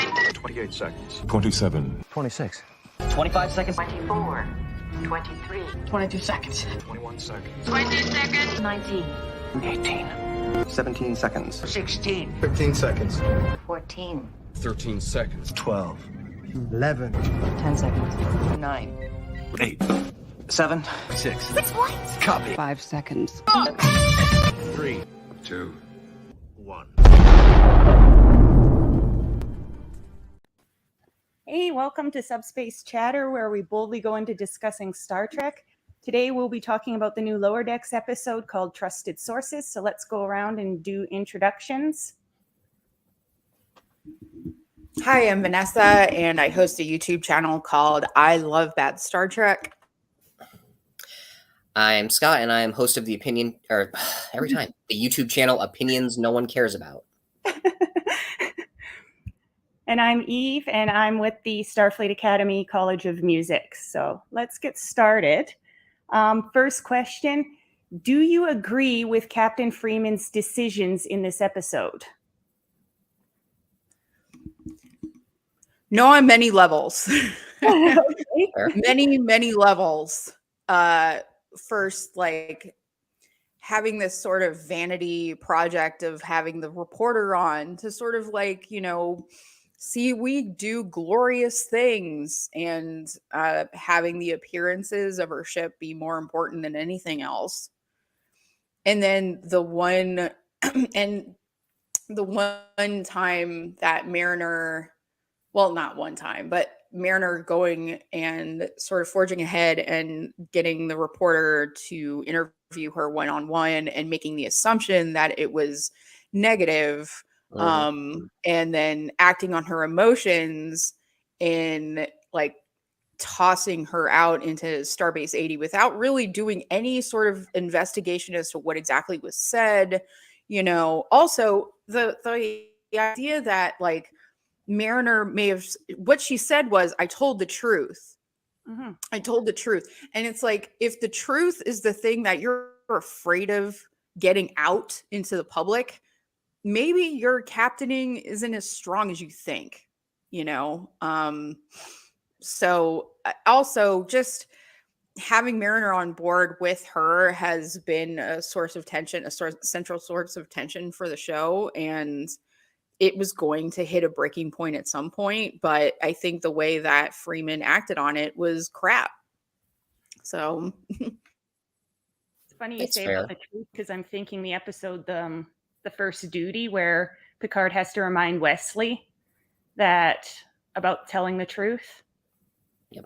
9. 28 seconds. 27. 26. 25 seconds. 24. 23. 22 seconds. 21 seconds. 20 seconds. 19. 18. 17 seconds. 16. 15 seconds. 14. 13 seconds. 12. 11. 10 seconds. 9. 8. 7. 6. Copy. 5 seconds. 3, 2, 1. Hey, welcome to Subspace Chatter, where we boldly go into discussing Star Trek. Today, we'll be talking about the new Lower Decks episode called Trusted Sources. So let's go around and do introductions. Hi, I'm Vanessa, and I host a YouTube channel called I Love Bad Star Trek. I'm Scott, and I'm host of the opinion, or every time, the YouTube channel Opinions No One Cares About. And I'm Eve, and I'm with the Starfleet Academy College of Music. So let's get started. First question, do you agree with Captain Freeman's decisions in this episode? No, on many levels. Okay. many levels. First, like having this sort of vanity project of having the reporter on to sort of like, see, we do glorious things, and having the appearances of her ship be more important than anything else. And then the one time that Mariner, well, not one time, but Mariner going and sort of forging ahead and getting the reporter to interview her one-on-one and making the assumption that it was negative. And then acting on her emotions and like tossing her out into Starbase 80 without really doing any sort of investigation as to what exactly was said. Also the idea that like Mariner may have, what she said was, I told the truth. Mm-hmm. I told the truth. And it's like, if the truth is the thing that you're afraid of getting out into the public, maybe your captaining isn't as strong as you think, So also just having Mariner on board with her has been a source of tension, central source of tension for the show. And it was going to hit a breaking point at some point, but I think the way that Freeman acted on it was crap. So it's funny you say about the truth, because I'm thinking the episode, the First Duty, where Picard has to remind Wesley about telling the truth. Yep.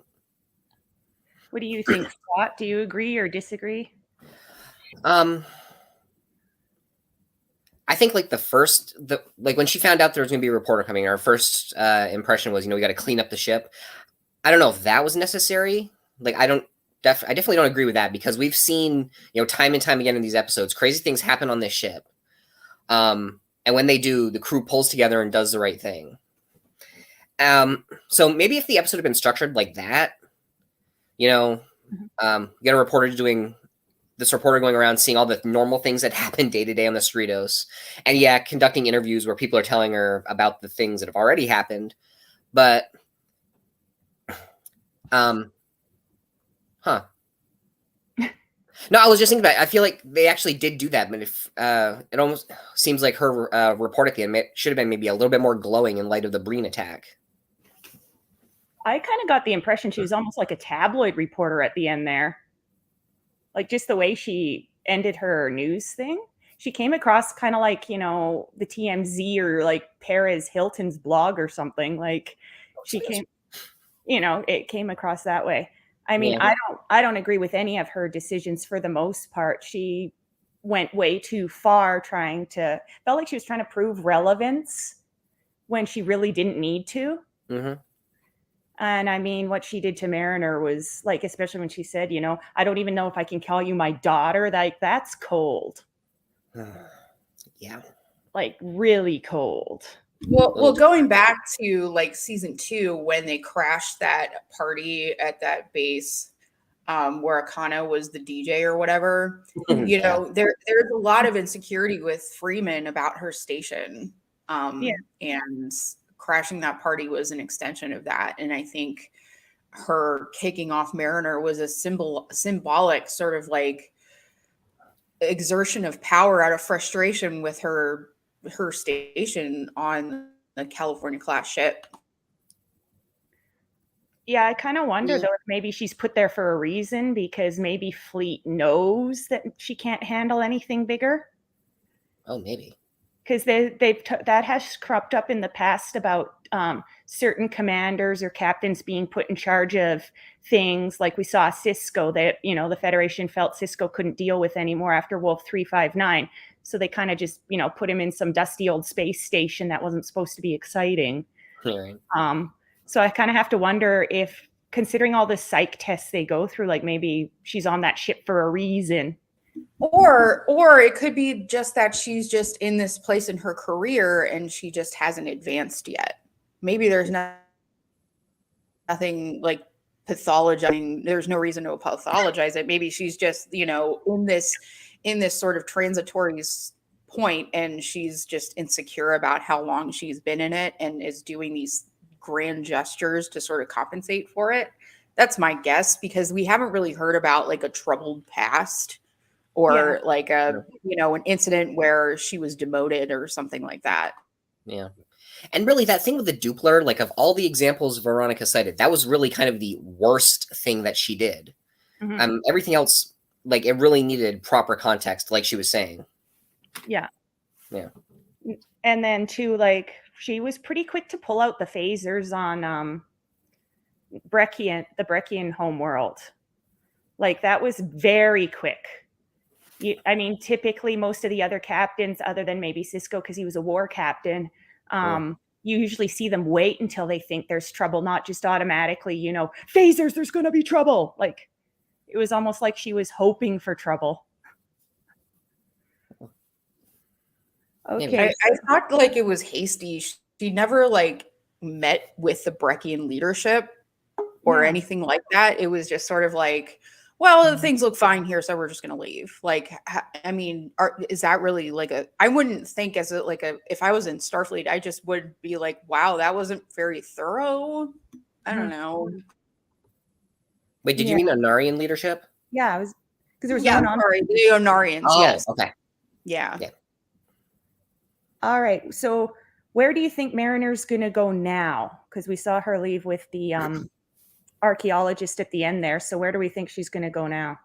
What do you think, Scott? Do you agree or disagree? I think like when she found out there was going to be a reporter coming, our first impression was, we got to clean up the ship. I don't know if that was necessary. Like, I definitely don't agree with that, because we've seen, time and time again in these episodes, crazy things happen on this ship. And when they do, the crew pulls together and does the right thing. So maybe if the episode had been structured like that, you got a reporter going around seeing all the normal things that happen day to day on the Cerritos, and conducting interviews where people are telling her about the things that have already happened. But, No, I was just thinking about it. I feel like they actually did do that, but if it almost seems like her report at the end should have been maybe a little bit more glowing in light of the Breen attack. I kind of got the impression she was almost like a tabloid reporter at the end there. Like just the way she ended her news thing. She came across kind of like, the TMZ or like Perez Hilton's blog or something. Like she came, it came across that way. I mean, yeah. I don't agree with any of her decisions for the most part. She went way too far felt like she was trying to prove relevance when she really didn't need to. Mm-hmm. And I mean, what she did to Mariner was like, especially when she said, I don't even know if I can call you my daughter. Like, that's cold. Yeah. Like really cold. Well, going back to like season 2, when they crashed that party at that base, where Akana was the DJ or whatever, there's a lot of insecurity with Freeman about her station, and crashing that party was an extension of that. And I think her kicking off Mariner was a symbolic sort of like exertion of power out of frustration with her station on the California class ship. Yeah, I kind of wonder though if maybe she's put there for a reason, because maybe Fleet knows that she can't handle anything bigger. Oh, maybe. Because that has cropped up in the past about certain commanders or captains being put in charge of things. Like we saw Cisco, that the Federation felt Cisco couldn't deal with anymore after Wolf 359, so they kind of just put him in some dusty old space station that wasn't supposed to be exciting. Right. So I kind of have to wonder if, considering all the psych tests they go through, like maybe she's on that ship for a reason. Or it could be just that she's just in this place in her career and she just hasn't advanced yet. Maybe there's nothing like pathologizing. There's no reason to pathologize it. Maybe she's just, in this sort of transitory point, and she's just insecure about how long she's been in it and is doing these grand gestures to sort of compensate for it. That's my guess, because we haven't really heard about like a troubled past or like an incident where she was demoted or something like that. Yeah. And really that thing with the Doppler, like of all the examples Veronica cited, that was really kind of the worst thing that she did. Mm-hmm. Everything else, like it really needed proper context, like she was saying. Yeah. Yeah. And then too, like she was pretty quick to pull out the phasers on the Breccian homeworld. Like that was very quick. Typically most of the other captains, other than maybe Cisco, because he was a war captain, you usually see them wait until they think there's trouble, not just automatically, phasers, there's going to be trouble. Like it was almost like she was hoping for trouble. Okay. I thought like it was hasty. She never like met with the Breccian leadership or anything like that. It was just sort of like, well, things look fine here, so we're just going to leave. Like, is that really like I wouldn't think if I was in Starfleet, I just would be like, wow, that wasn't very thorough. I don't know. Wait, did you mean Onarian leadership? Yeah, it was because there was the Onarians. Oh, yes. Okay. Yeah. All right. So where do you think Mariner's going to go now? Because we saw her leave with the archaeologist at the end there. So where do we think she's going to go now?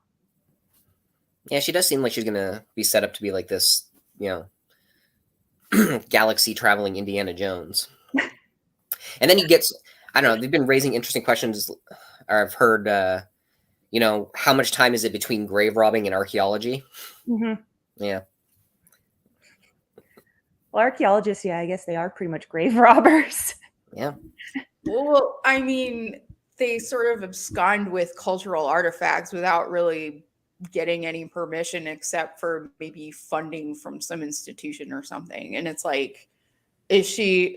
Yeah, she does seem like she's going to be set up to be like this, galaxy traveling Indiana Jones. And then he gets, I don't know, they've been raising interesting questions. Or I've heard, how much time is it between grave robbing and archaeology? Mm-hmm. Yeah. Well, archaeologists, I guess they are pretty much grave robbers. Yeah. Well, they sort of abscond with cultural artifacts without really getting any permission except for maybe funding from some institution or something. And it's like, is she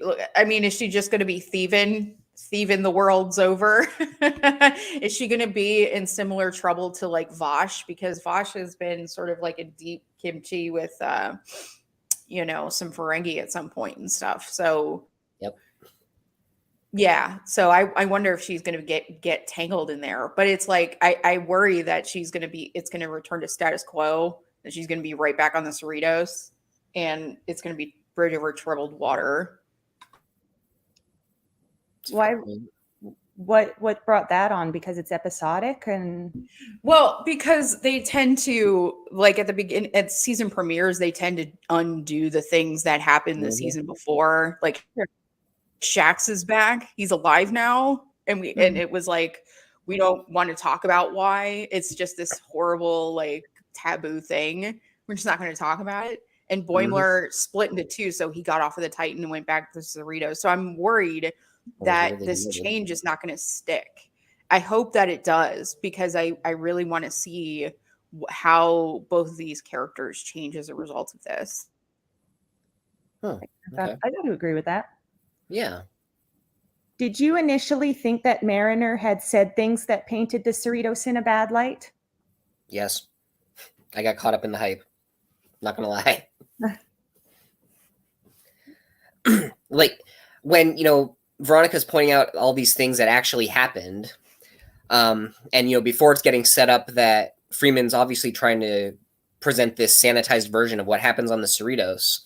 just going to be thieving the world's over? Is she going to be in similar trouble to like Vosh? Because Vosh has been sort of like a deep kimchi with, some Ferengi at some point and stuff. So, yep. Yeah. So I wonder if she's going to get tangled in there, but it's like, I worry that it's going to return to status quo, that she's going to be right back on the Cerritos, and it's going to be bridge over troubled water. Why? What brought that on? Because it's episodic because they tend to, like at the beginning, at season premieres, they tend to undo the things that happened the season before. Like Shax is back. He's alive now. And it was like, we don't want to talk about why. It's just this horrible, like taboo thing. We're just not going to talk about it. And Boimler split into two. So he got off of the Titan and went back to the Cerritos. So I'm worried that this change is not going to stick. I hope that it does, because I really want to see how both of these characters change as a result of this. Huh. Okay. I got to agree with that. Yeah. Did you initially think that Mariner had said things that painted the Cerritos in a bad light? Yes. I got caught up in the hype. Not going to lie. Like, when, Veronica's pointing out all these things that actually happened, and, before it's getting set up that Freeman's obviously trying to present this sanitized version of what happens on the Cerritos.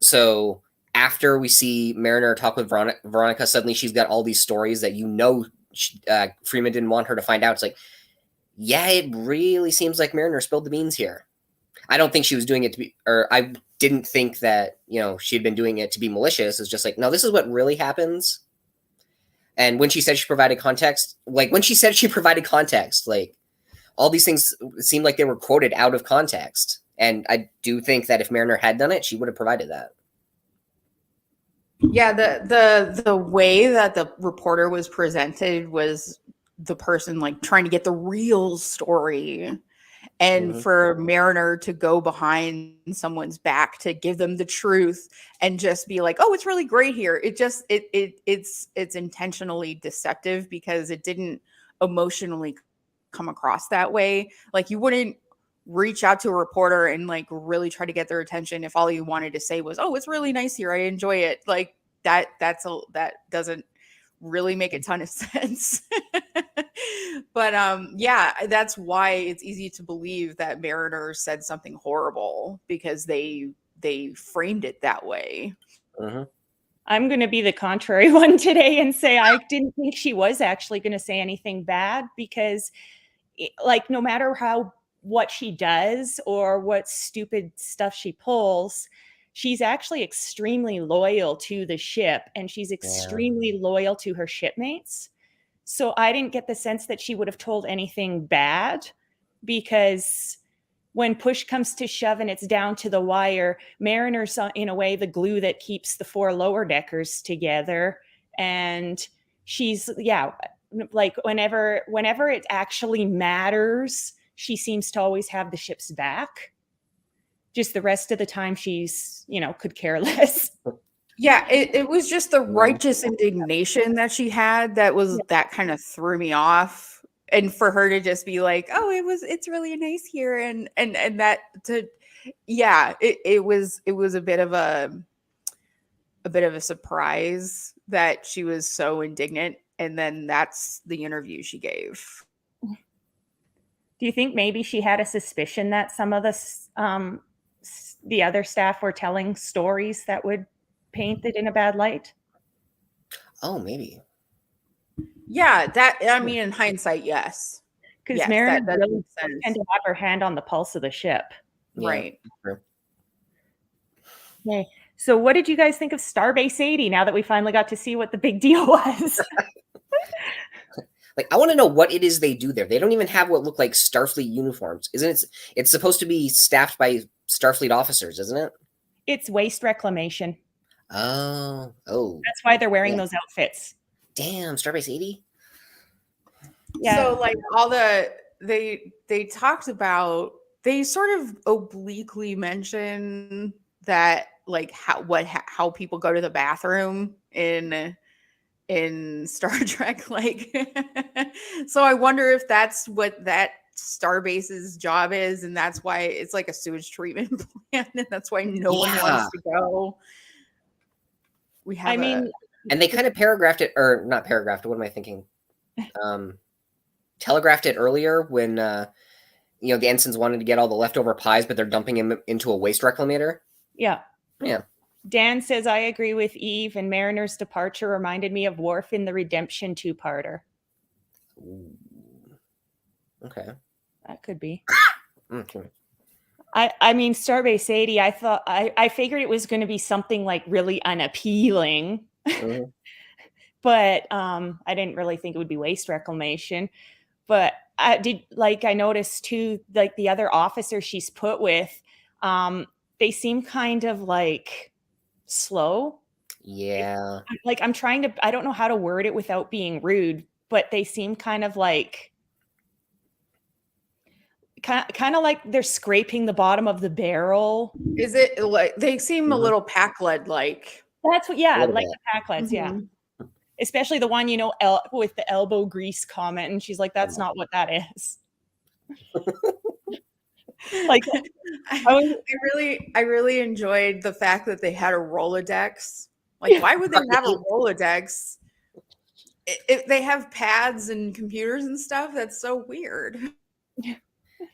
So after we see Mariner talk with Veronica, suddenly she's got all these stories that Freeman didn't want her to find out. It's like, yeah, it really seems like Mariner spilled the beans here. I don't think she was doing it to be, or I didn't think that, she had been doing it to be malicious. It's just like, no, this is what really happens. And when she said she provided context, like all these things seemed like they were quoted out of context. And I do think that if Mariner had done it, she would have provided that. Yeah, the way that the reporter was presented was the person like trying to get the real story. And for Mariner to go behind someone's back to give them the truth and just be like, oh, it's really great here. It's intentionally deceptive because it didn't emotionally come across that way. Like you wouldn't reach out to a reporter and like really try to get their attention if all you wanted to say was, oh, it's really nice here, I enjoy it. Like that doesn't really make a ton of sense. But yeah, that's why it's easy to believe that Mariner said something horrible, because they framed it that way. I'm going to be the contrary one today and say I didn't think she was actually going to say anything bad, because like no matter what she does or what stupid stuff she pulls, she's actually extremely loyal to the ship, and she's extremely loyal to her shipmates. So I didn't get the sense that she would have told anything bad, because when push comes to shove and it's down to the wire, Mariner's in a way the glue that keeps the 4 lower deckers together. And she's, like whenever it actually matters, she seems to always have the ship's back. Just the rest of the time she's, could care less. Yeah, it was just the righteous indignation that she had that kind of threw me off. And for her to just be like, oh, it's really nice here. And that it was a bit of a surprise that she was so indignant. And then that's the interview she gave. Do you think maybe she had a suspicion that some of the other staff were telling stories that would paint it in a bad light? Oh, maybe. Yeah, in hindsight, yes. Because Mariner really tend to have her hand on the pulse of the ship. Yeah, right. Sure. Okay. So what did you guys think of Starbase 80 now that we finally got to see what the big deal was? Like, I want to know what it is they do there. They don't even have what look like Starfleet uniforms. It's supposed to be staffed by Starfleet officers, isn't it? It's waste reclamation. Oh. That's why they're wearing those outfits. Damn, Starbase 80? Yeah. So like they talked about, they sort of obliquely mention that like how people go to the bathroom in Star Trek, like so I wonder if that's what that Starbase's job is, and that's why it's like a sewage treatment plant, and that's why no one wants to go. We have and they kind of paragraphed it, or not paragraphed it, what am I thinking? Telegraphed it earlier when the ensigns wanted to get all the leftover pies, but they're dumping them into a waste reclamator. Yeah. Yeah. Dan says, I agree with Eve, and Mariner's departure reminded me of Worf in the Redemption 2-parter. Okay. That could be. Okay. I mean, Starbase 80, I figured it was going to be something like really unappealing, but I didn't really think it would be waste reclamation. But I noticed too, like the other officers she's put with, they seem kind of like slow. Yeah. Like I don't know how to word it without being rude, but they seem kind of like they're scraping the bottom of the barrel. Is it like they seem a little pack lead like? That's what, like the pack leads, especially the one with the elbow grease comment, and she's like, "That's not what that is." Like, I really enjoyed the fact that they had a Rolodex Like, why would they have a Rolodex? If they have pads and computers and stuff, that's so weird.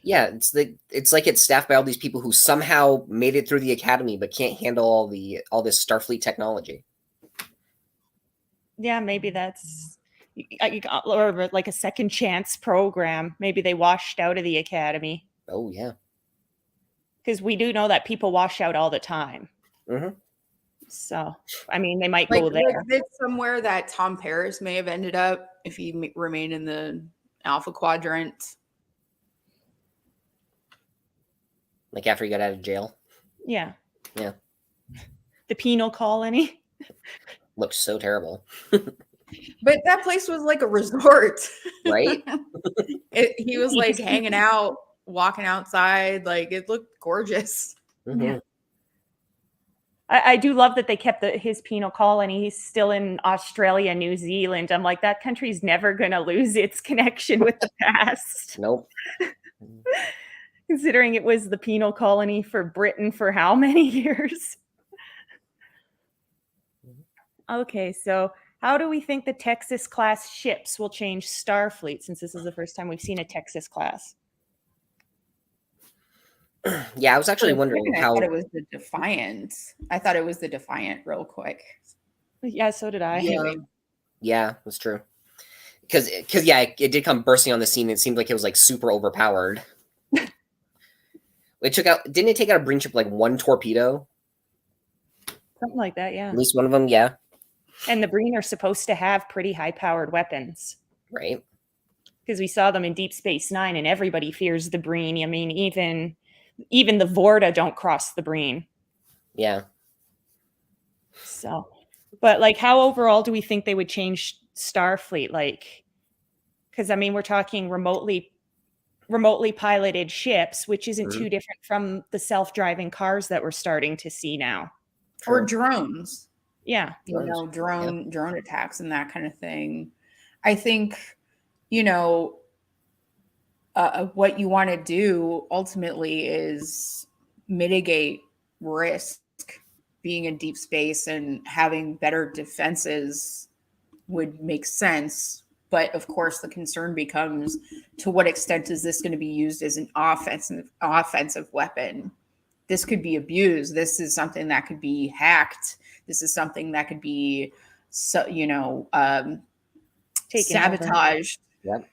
Yeah, it's like it's staffed by all these people who somehow made it through the academy but can't handle all this Starfleet technology. Yeah, maybe that's or like a second chance program. Maybe they washed out of the academy. Oh yeah, because we do know that people wash out all the time. Mm-hmm. So, I mean, they might Like, go there. it's somewhere that Tom Paris may have ended up if he remained in the Alpha Quadrant. Like after he got out of jail. Yeah. Yeah. The penal colony. Looks so terrible. But that place was like a resort. Right? He was like hanging out, walking outside. Like, it looked gorgeous. Mm-hmm. Yeah. I do love that they kept his penal colony. He's still in Australia, New Zealand. I'm like, that country's never going to lose its connection with the past. Nope. Considering it was the penal colony for Britain for how many years? Okay, so how do we think the Texas class ships will change Starfleet, since this is the first time we've seen a Texas class? Yeah, I was actually wondering I how thought it was the Defiant. I thought it was the Defiant real quick. Yeah, so did I. Yeah, that's true. Because yeah, it did come bursting on the scene. It seemed like it was like super overpowered. Didn't it take out a Breen ship like one torpedo? Something like that, yeah. At least one of them, yeah. And the Breen are supposed to have pretty high-powered weapons. Right. Because we saw them in Deep Space Nine, and everybody fears the Breen. I mean, even the Vorta don't cross the Breen. Yeah. So, but like, how overall do we think they would change Starfleet? Like, because I mean, we're talking remotely piloted ships, which isn't too different from the self-driving cars that we're starting to see now. Or drones. Yeah. Drone attacks and that kind of thing. I think, what you want to do ultimately is mitigate risk. Being in deep space and having better defenses would make sense. But of course, the concern becomes, to what extent is this going to be used as an offensive weapon? This could be abused. This is something that could be hacked. This is something that could be, sabotaged. Yep.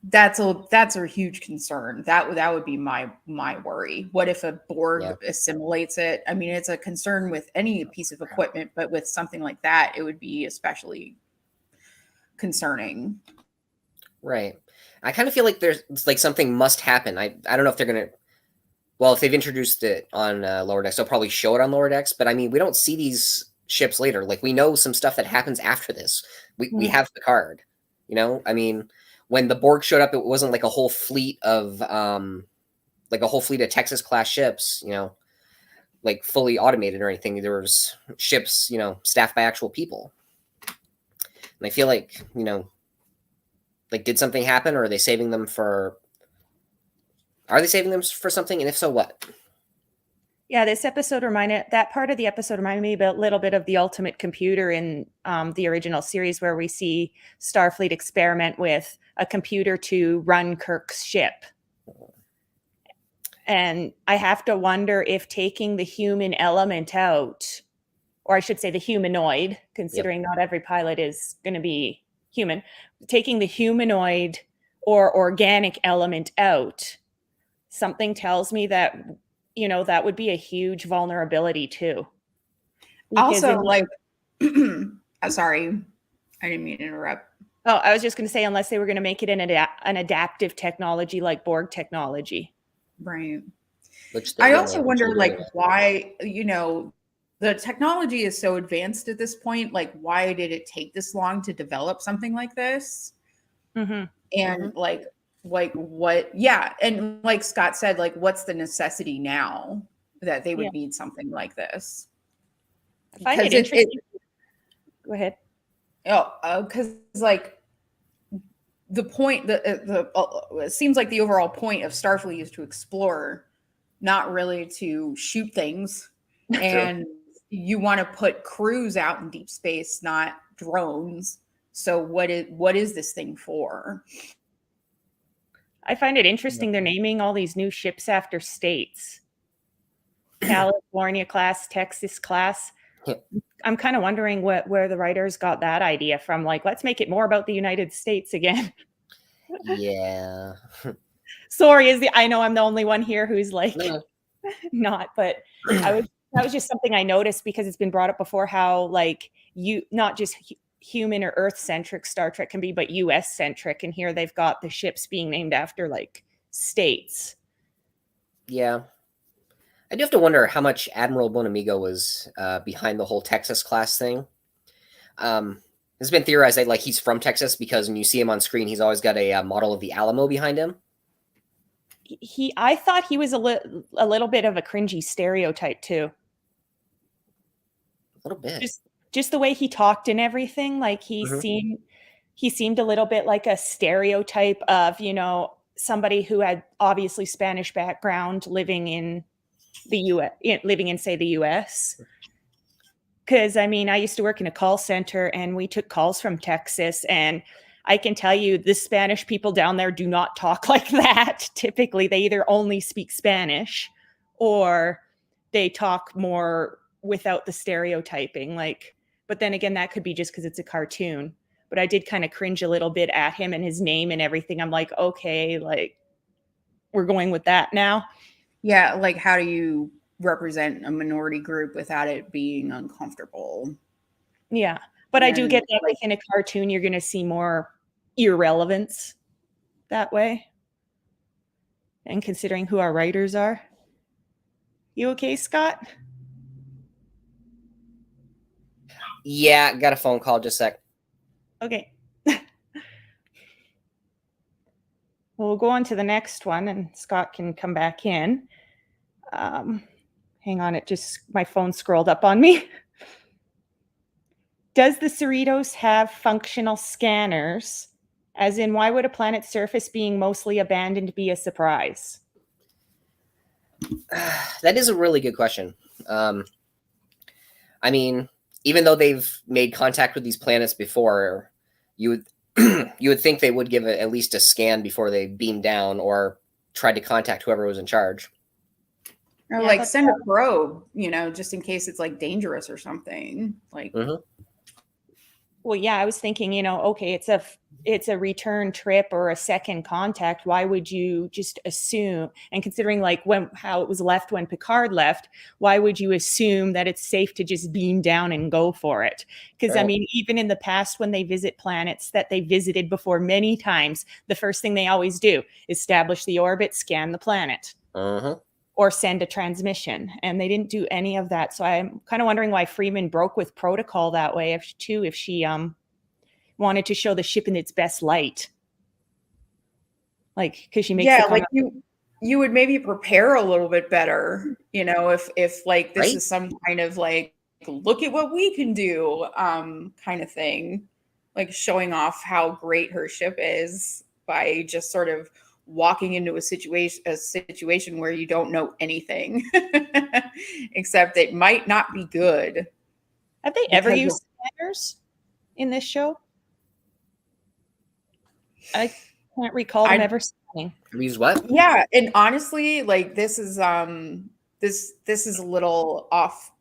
That's a huge concern. That would be my worry. What if a Borg assimilates it? I mean, it's a concern with any piece of equipment, but with something like that, it would be especially concerning. Right. I kind of feel like there's like something must happen. I don't know if they're gonna. Well, if they've introduced it on Lower Decks, they'll probably show it on Lower Decks. But I mean, we don't see these ships later. Like, we know some stuff that happens after this. We have the card. I mean, when the Borg showed up, it wasn't like a whole fleet of Texas class ships, like fully automated or anything. There was ships, staffed by actual people. And I feel like, like, did something happen, or are they saving them for something? And if so, what? Yeah, that part of the episode reminded me a little bit of the Ultimate Computer in the original series, where we see Starfleet experiment with a computer to run Kirk's ship. And I have to wonder if taking the human element out, or I should say the humanoid, considering not every pilot is going to be human, taking the humanoid or organic element out, something tells me that that would be a huge vulnerability too. Also, sorry, I didn't mean to interrupt. Oh, I was just going to say, unless they were going to make it an adaptive technology like Borg technology. Right. I also wonder, why, the technology is so advanced at this point. Like, why did it take this long to develop something like this? Mm-hmm. And what? Yeah. And like Scott said, like, what's the necessity now that they would need something like this? I find it interesting. Go ahead. Because like the point, it seems like the overall point of Starfleet is to explore, not really to shoot things. And you want to put crews out in deep space, not drones. So what is this thing for? I find it interesting they're naming all these new ships after states. California class, Texas class. Yeah. I'm kind of wondering where the writers got that idea from. Like, let's make it more about the United States again. Yeah. Sorry, I know I'm the only one here who's like No. not, but that was just something I noticed because it's been brought up before how like you not just human or Earth centric Star Trek can be, but US centric. And here they've got the ships being named after like states. Yeah. I do have to wonder how much Admiral Bonamigo was behind the whole Texas class thing. It's been theorized that like he's from Texas because when you see him on screen, he's always got a model of the Alamo behind him. I thought he was a little bit of a cringy stereotype too. A little bit. Just the way he talked and everything, like he seemed a little bit like a stereotype of, you know, somebody who had obviously Spanish background living in the US, living in say the US. Because I mean, I used to work in a call center and we took calls from Texas, and I can tell you the Spanish people down there do not talk like that. Typically, they either only speak Spanish or they talk more without the stereotyping. Like, but then again, that could be just because it's a cartoon. But I did kind of cringe a little bit at him and his name and everything. I'm like, okay, like we're going with that now. Yeah, like how do you represent a minority group without it being uncomfortable? Yeah. But I do get that like in a cartoon, you're going to see more irrelevance that way. And considering who our writers are. You okay, Scott? Yeah, got a phone call. Just a sec. Okay. Well, we'll go on to the next one and Scott can come back in. Hang on, my phone scrolled up on me. Does the Cerritos have functional scanners? As in, why would a planet's surface being mostly abandoned be a surprise? That is a really good question. I mean, even though they've made contact with these planets before, you would you would think they would give at least a scan before they beam down or try to contact whoever was in charge. Or like send a probe, you know, just in case it's like dangerous or something. Like, well, yeah, I was thinking, you know, okay, it's a return trip or a second contact. Why would you just assume? And considering like how it was left when Picard left, why would you assume that it's safe to just beam down and go for it? Because I mean, even in the past, when they visit planets that they visited before many times, the first thing they always do is establish the orbit, scan the planet. Or send a transmission, and they didn't do any of that. So I'm kind of wondering why Freeman broke with protocol that way. If she wanted to show the ship in its best light, like because she makes like you would maybe prepare a little bit better, you know, if like this is some kind of like look at what we can do kind of thing, like showing off how great her ship is by just sort of walking into a situation where you don't know anything except it might not be good. Have they ever used scanners in this show? I can't recall them ever scanning. Use what? Yeah, and honestly, like this is this is a little off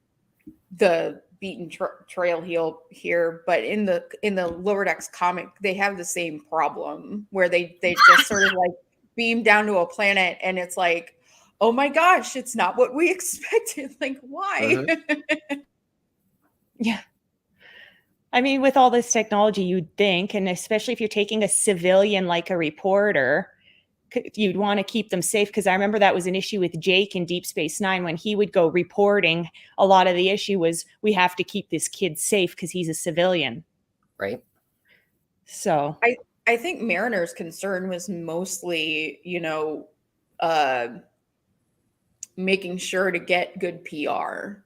the beaten trail here, but in the Lower Decks comic, they have the same problem where they just sort of like beam down to a planet and it's like, oh my gosh, it's not what we expected. Like, why? Yeah. I mean, with all this technology, you'd think, and especially if you're taking a civilian like a reporter, you'd want to keep them safe. Because I remember that was an issue with Jake in Deep Space Nine when he would go reporting. A lot of the issue was we have to keep this kid safe because he's a civilian. Right. So I think Mariner's concern was mostly, you know, making sure to get good PR.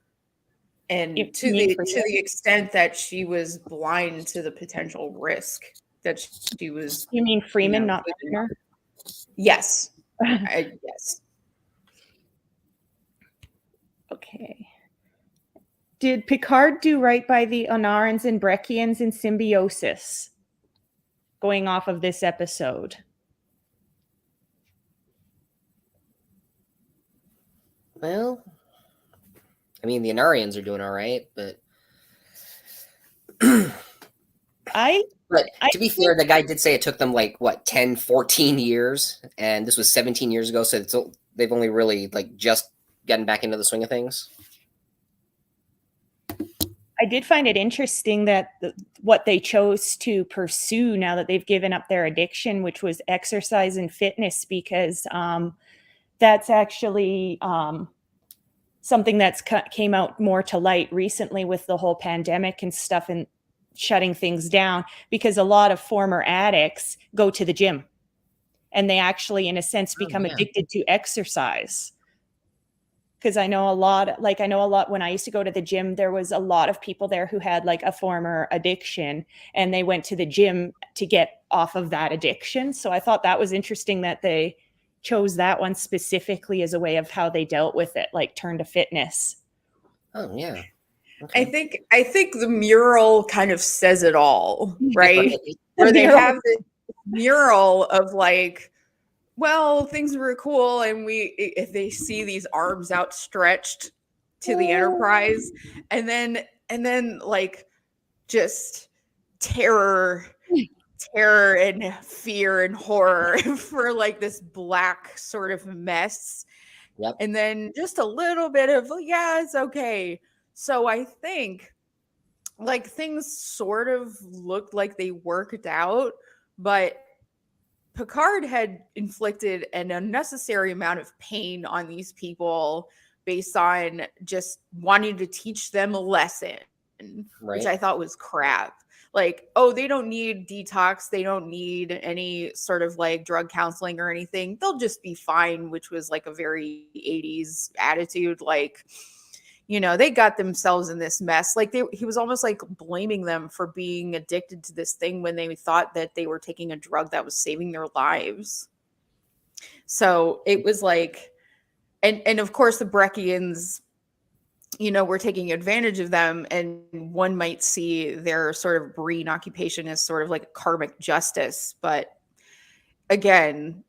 And to the extent that she was blind to the potential risk that she was. You mean Freeman, not Mariner? Yes. Yes. Okay. Did Picard do right by the Onarans and Breckians in symbiosis? Going off of this episode. Well, I mean, the Anarians are doing all right, but But to be fair, the guy did say it took them like, what, 10, 14 years, and this was 17 years ago, so they've only really like just gotten back into the swing of things. I did find it interesting that what they chose to pursue now that they've given up their addiction, which was exercise and fitness, because that's actually something that's came out more to light recently with the whole pandemic and stuff and shutting things down, because a lot of former addicts go to the gym and they actually, in a sense, become addicted to exercise. Because I know a lot when I used to go to the gym, there was a lot of people there who had like a former addiction and they went to the gym to get off of that addiction. So I thought that was interesting that they chose that one specifically as a way of how they dealt with it, like turn to fitness. Oh, yeah. Okay. I think the mural kind of says it all, right? Where they have the mural of like, well, things were cool, and if they see these arms outstretched to the Enterprise, and then like just terror and fear and horror for like this black sort of mess. Yep. And then just a little bit of, yeah, it's okay. So I think like things sort of looked like they worked out, but Picard had inflicted an unnecessary amount of pain on these people based on just wanting to teach them a lesson, which I thought was crap. Like, oh, they don't need detox. They don't need any sort of like drug counseling or anything. They'll just be fine, which was like a very 80s attitude. Like, you know, they got themselves in this mess. Like he was almost like blaming them for being addicted to this thing when they thought that they were taking a drug that was saving their lives. So it was like, and of course the Breckians, you know, were taking advantage of them, and one might see their sort of Breen occupation as sort of like karmic justice. But again,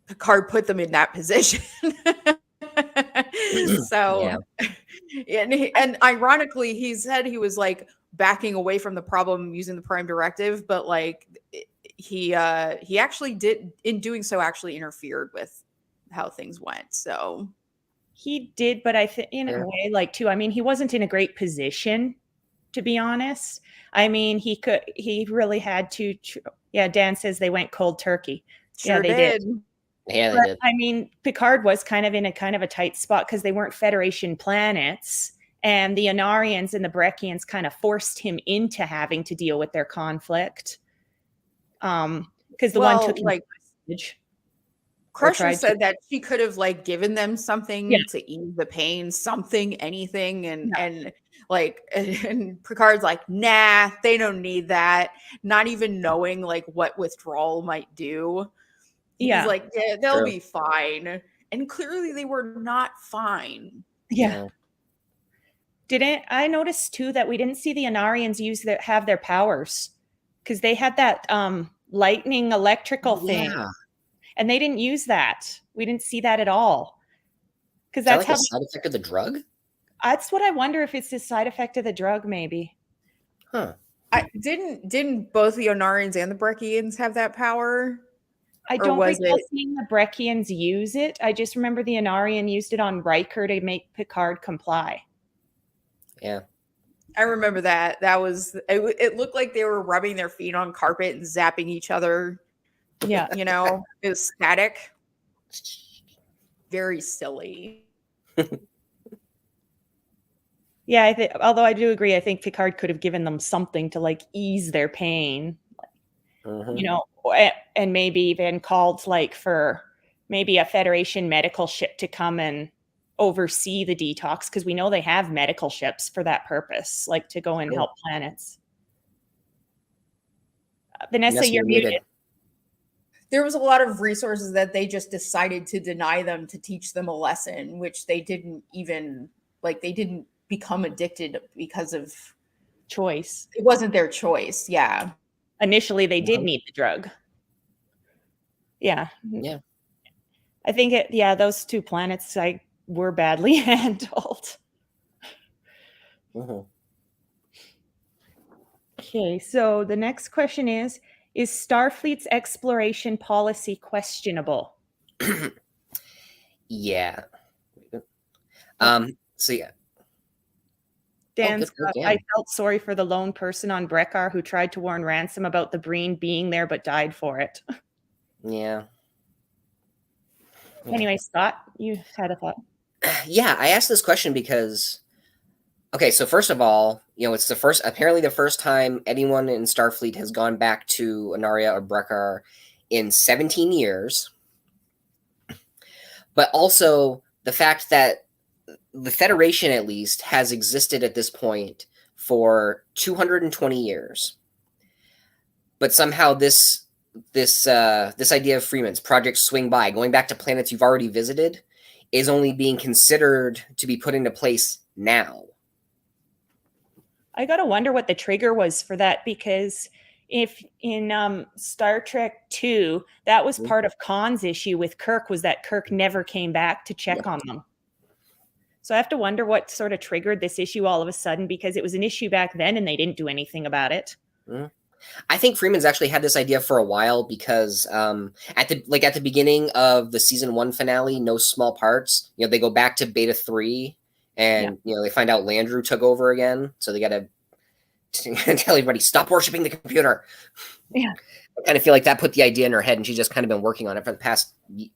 Picard put them in that position. So, and ironically, he said he was like backing away from the problem using the Prime Directive, but like he actually did, in doing so, actually interfered with how things went. So he did, but I think in a way, like too, I mean, he wasn't in a great position, to be honest. I mean, he really had to. Yeah, Dan says they went cold turkey. Sure, yeah, they did. Yeah, but, I mean, Picard was kind of in a tight spot because they weren't Federation planets, and the Anarians and the Breckians kind of forced him into having to deal with their conflict. Because the one took him like Crusher said that she could have like given them something to ease the pain, something, anything, and Picard's like, nah, they don't need that. Not even knowing like what withdrawal might do. He's like, yeah, they'll be fine. And clearly they were not fine. Yeah. Didn't I notice too that we didn't see the Anarians have their powers, because they had that lightning electrical thing. And they didn't use that. We didn't see that at all. Because that's like a side effect of the drug? That's what I wonder, if it's a side effect of the drug, maybe. Huh. Didn't both the Onarians and the Breckians have that power? I don't recall seeing the Breckians use it. I just remember the Anarian used it on Riker to make Picard comply. Yeah. I remember that. It looked like they were rubbing their feet on carpet and zapping each other. Yeah. You know, it was static. Very silly. Yeah, although I do agree, I think Picard could have given them something to like ease their pain. You know, and maybe even called like for maybe a Federation medical ship to come and oversee the detox, because we know they have medical ships for that purpose, like to go and help planets. Vanessa, you're muted. There was a lot of resources that they just decided to deny them to teach them a lesson, which they didn't even, like, they didn't become addicted because of choice. it wasn't their choice. Yeah. Initially, they did need the drug. Yeah. Yeah. I think those two planets were badly handled. Mhm. Okay, so the next question is Starfleet's exploration policy questionable? Yeah. So yeah. Dan Scott, Dan. I felt sorry for the lone person on Brekkar who tried to warn Ransom about the Breen being there but died for it. Yeah. Anyway, Scott, you had a thought. Yeah, I asked this question because, okay, so first of all, it's apparently the first time anyone in Starfleet has gone back to Anaria or Brekkar in 17 years. But also the fact that the Federation, at least, has existed at this point for 220 years. But somehow this idea of Freeman's Project Swing By, going back to planets you've already visited, is only being considered to be put into place now. I gotta wonder what the trigger was for that, because if in Star Trek 2, that was part of Khan's issue with Kirk, was that Kirk never came back to check on them. So I have to wonder what sort of triggered this issue all of a sudden, because it was an issue back then and they didn't do anything about it. I think Freeman's actually had this idea for a while because at the beginning of the season 1 finale, No Small Parts, they go back to Beta 3 and they find out Landru took over again, so they got to tell everybody, stop worshiping the computer. Yeah. I kind of feel like that put the idea in her head, and she's just kind of been working on it for the past, I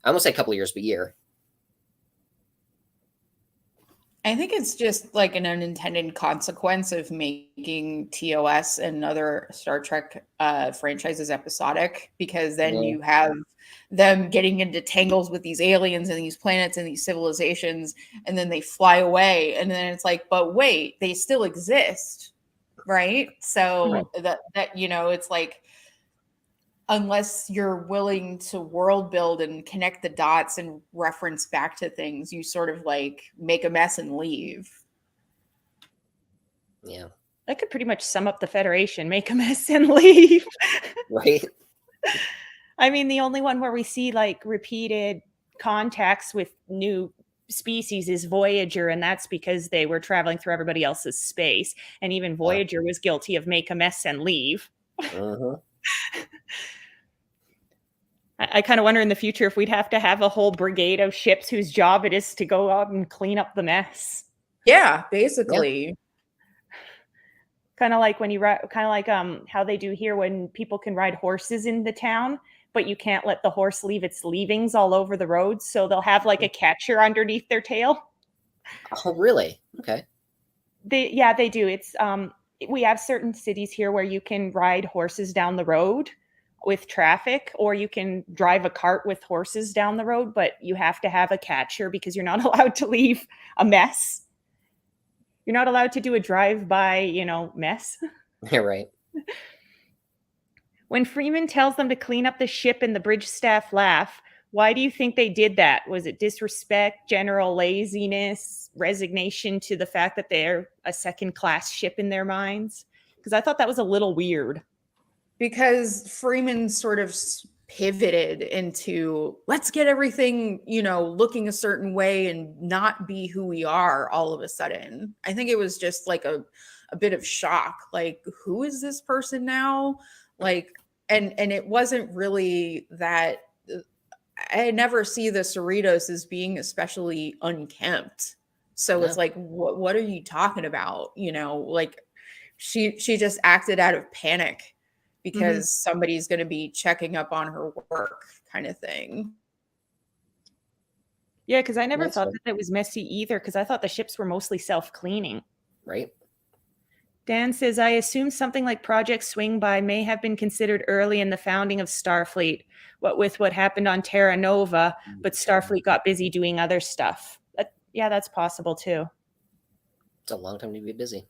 almost say a couple of years, but year. I think it's just like an unintended consequence of making TOS and other Star Trek franchises episodic, because then you have them getting into tangles with these aliens and these planets and these civilizations, and then they fly away, and then it's like, but wait, they still exist, right? So that it's like, unless you're willing to world build and connect the dots and reference back to things, you sort of like make a mess and leave. Yeah. That could pretty much sum up the Federation: make a mess and leave. Right. I mean, the only one where we see like repeated contacts with new species is Voyager, and that's because they were traveling through everybody else's space. And even Voyager was guilty of make a mess and leave. I kind of wonder in the future if we'd have to have a whole brigade of ships whose job it is to go out and clean up the mess. Yeah, basically. Yeah. Kind of like when you ride, how they do here when people can ride horses in the town, but you can't let the horse leave its leavings all over the roads. So they'll have like a catcher underneath their tail. Oh, really? Okay. They do. It's we have certain cities here where you can ride horses down the road with traffic, or you can drive a cart with horses down the road, but you have to have a catcher because you're not allowed to leave a mess. You're not allowed to do a drive-by, mess. Yeah, right. When Freeman tells them to clean up the ship and the bridge staff laugh, why do you think they did that? Was it disrespect, general laziness, resignation to the fact that they're a second-class ship in their minds? Because I thought that was a little weird. Because Freeman sort of pivoted into, let's get everything, looking a certain way and not be who we are all of a sudden. I think it was just like a bit of shock. Like, who is this person now? Like, and it wasn't really that. I never see the Cerritos as being especially unkempt. So it's like, what are you talking about? Like she just acted out of panic because somebody's going to be checking up on her work, kind of thing. Yeah, because I never thought that it was messy either, because I thought the ships were mostly self-cleaning. Right. Dan says, I assume something like Project Swing By may have been considered early in the founding of Starfleet, what happened on Terra Nova, but Starfleet got busy doing other stuff. That's possible too. It's a long time to be busy.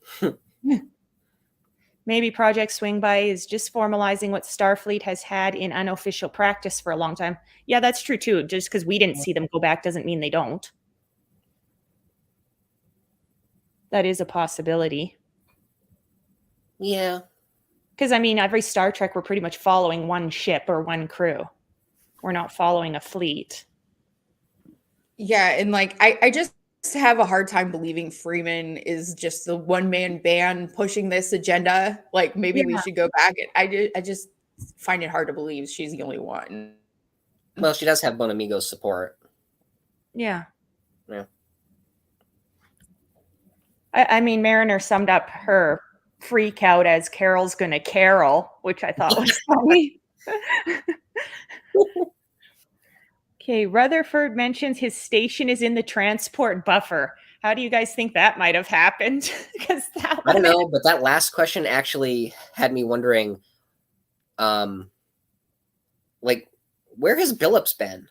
Maybe Project Swing By is just formalizing what Starfleet has had in unofficial practice for a long time. Yeah, that's true too. Just because we didn't see them go back doesn't mean they don't. That is a possibility. Yeah. Because, I mean, every Star Trek, we're pretty much following one ship or one crew. We're not following a fleet. Yeah, and like I just have a hard time believing Freeman is just the one-man band pushing this agenda. Like maybe we should go back. I just find it hard to believe she's the only one. Well, she does have Bon Amigo's support. Yeah. Yeah. I mean, Mariner summed up her freak out as Carol's gonna Carol, which I thought was funny. Okay, Rutherford mentions his station is in the transport buffer. How do you guys think that might have happened? Because that I don't know, but that last question actually had me wondering, like, where has Billups been?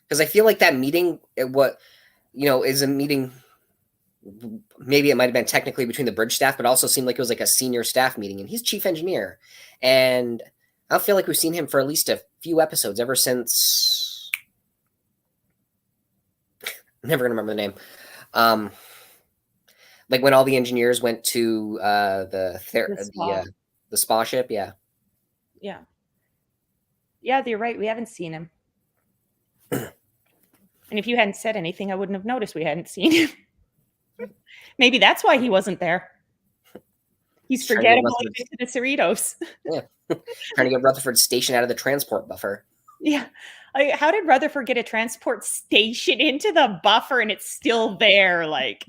Because I feel like that meeting, is a meeting. Maybe it might have been technically between the bridge staff, but also seemed like it was like a senior staff meeting, and he's chief engineer. And I feel like we've seen him for at least a few episodes ever since. I'm never gonna remember the name. Like when all the engineers went to the spa ship. Yeah. Yeah. Yeah, you're right. We haven't seen him. And if you hadn't said anything, I wouldn't have noticed we hadn't seen him. Maybe that's why he wasn't there. He's forgettable into the Cerritos. Yeah. Trying to get Rutherford station out of the transport buffer. Yeah. How did Rutherford get a transport station into the buffer and it's still there? Like,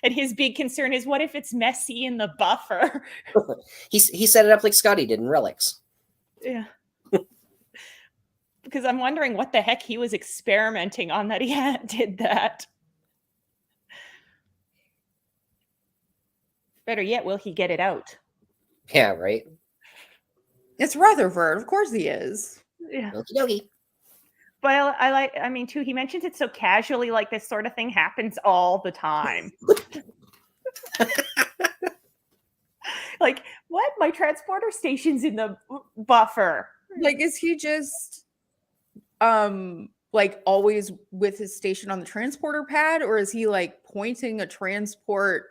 and his big concern is, what if it's messy in the buffer? He set it up like Scotty did in Relics. Yeah. Because I'm wondering what the heck he was experimenting on that he did that. Better yet, will he get it out? Yeah, right. It's Rutherford. Of course he is. Yeah. Okie dokie. But I mean, too, he mentions it so casually, like this sort of thing happens all the time. Like, what? My transporter station's in the buffer. Like, is he just like always with his station on the transporter pad, or is he like pointing a transport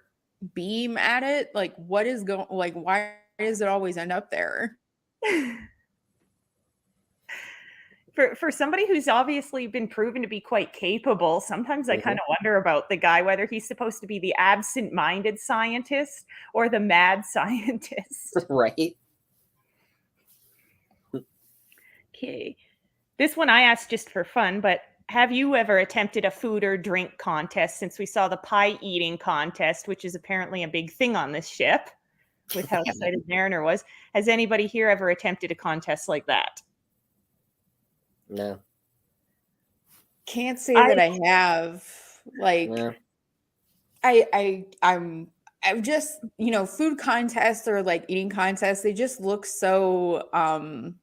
beam at it? Like, what is going, like, why does it always end up there? For somebody who's obviously been proven to be quite capable, sometimes I kind of wonder about the guy, whether he's supposed to be the absent-minded scientist or the mad scientist. Right. Okay. This one I asked just for fun, but have you ever attempted a food or drink contest, since we saw the pie eating contest, which is apparently a big thing on this ship with how excited Mariner was? Has anybody here ever attempted a contest like that? No. Can't say that I have. Like, No. I'm just, food contests or like eating contests, they just look so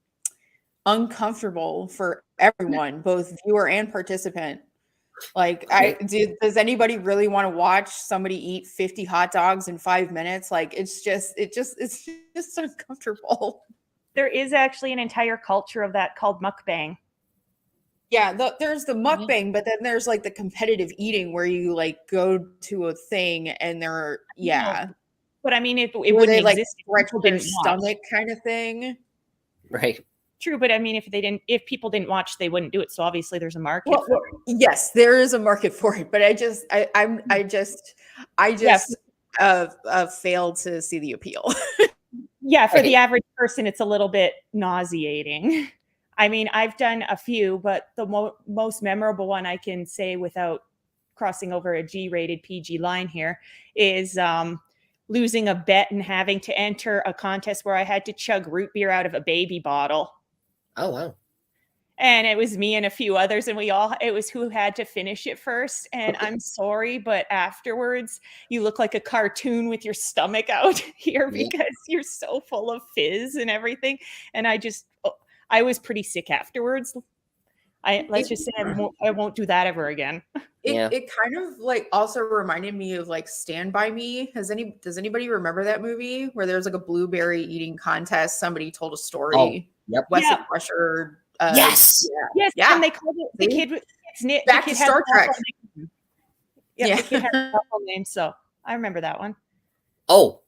uncomfortable for everyone, both viewer and participant. Like, does anybody really want to watch somebody eat 50 hot dogs in 5 minutes? Like, it's just uncomfortable. There is actually an entire culture of that called mukbang. Yeah, there's the mukbang, but then there's like the competitive eating where you like go to a thing and they're But I mean, it where wouldn't they like exist stretch their stomach kind of thing. Right. True, but I mean, if people didn't watch, they wouldn't do it. So obviously, there's a market. Well, for it. Yes, there is a market for it, but I just failed to see the appeal. Yeah, for the average person, it's a little bit nauseating. I mean, I've done a few, but the most memorable one I can say without crossing over a G-rated PG line here is losing a bet and having to enter a contest where I had to chug root beer out of a baby bottle. Oh, wow. And it was me and a few others, and it was who had to finish it first. And I'm sorry, but afterwards, you look like a cartoon with your stomach out here because you're so full of fizz and everything. And I was pretty sick afterwards. Let's just say I won't do that ever again. It kind of like also reminded me of like Stand By Me. Does anybody remember that movie where there was like a blueberry eating contest? Somebody told a story. Oh, yep. Wesley Crusher. Yes. And they called it the kid Back to Star Trek. Yeah, the kid had a couple names. So I remember that one. Oh,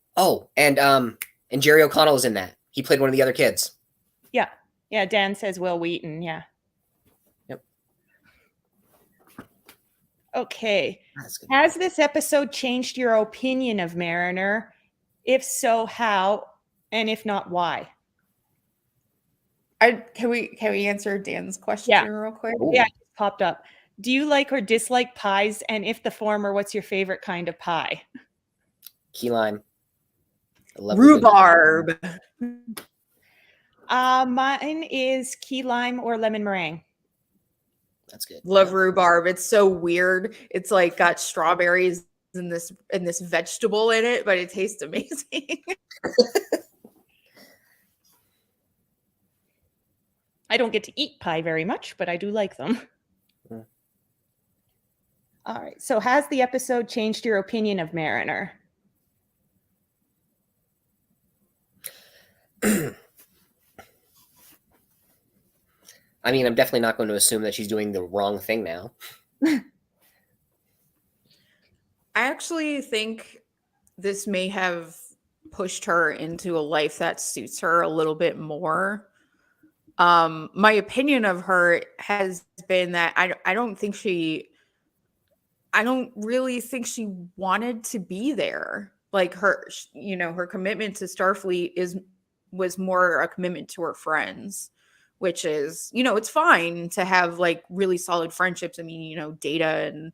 and Jerry O'Connell is in that. He played one of the other kids. Yeah. Yeah, Dan says Will Wheaton. Yeah. Yep. Okay. That's good. Has this episode changed your opinion of Mariner? If so, how? And if not, why? Can we answer Dan's question real quick? Ooh. Yeah, it just popped up. Do you like or dislike pies? And if the former, what's your favorite kind of pie? Key lime. Rhubarb. Mine is key lime or lemon meringue. That's good. Love rhubarb. It's so weird. It's like got strawberries and this vegetable in it, but it tastes amazing. I don't get to eat pie very much, but I do like them. Mm. All right. So has the episode changed your opinion of Mariner? I mean, I'm definitely not going to assume that she's doing the wrong thing now. I actually think this may have pushed her into a life that suits her a little bit more. My opinion of her has been that I don't really think she wanted to be there. Like her commitment to Starfleet was more a commitment to her friends, which is, it's fine to have like really solid friendships. I mean, Data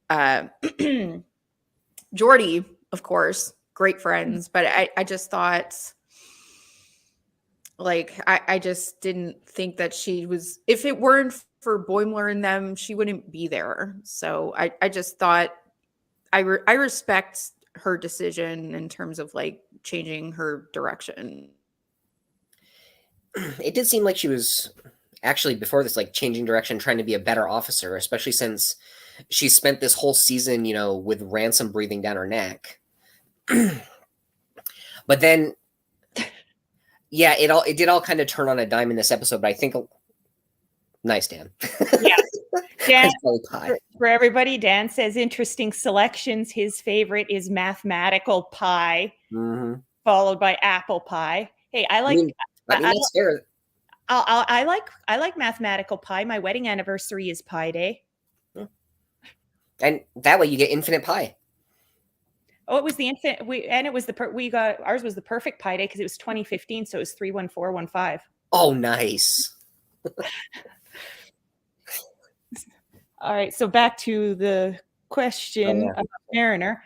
and Geordi, of course, great friends, but I just thought, like, I just didn't think that she was, if it weren't for Boimler and them, she wouldn't be there. So I just thought I respect her decision in terms of like changing her direction. It did seem like she was actually, before this, like changing direction, trying to be a better officer, especially since she spent this whole season, with Ransom breathing down her neck. But then, yeah, it did all kind of turn on a dime in this episode. But I think, nice, Dan. Yeah, Dan. Pie. For everybody, Dan says interesting selections. His favorite is mathematical pie, followed by apple pie. Hey, I like. That's fair. I like mathematical pie. My wedding anniversary is Pie Day. And that way you get infinite pie. Oh, it was the infinite. Ours was the perfect Pie Day because it was 2015, so it was 31415. Oh, nice. All right, so back to the question about Mariner.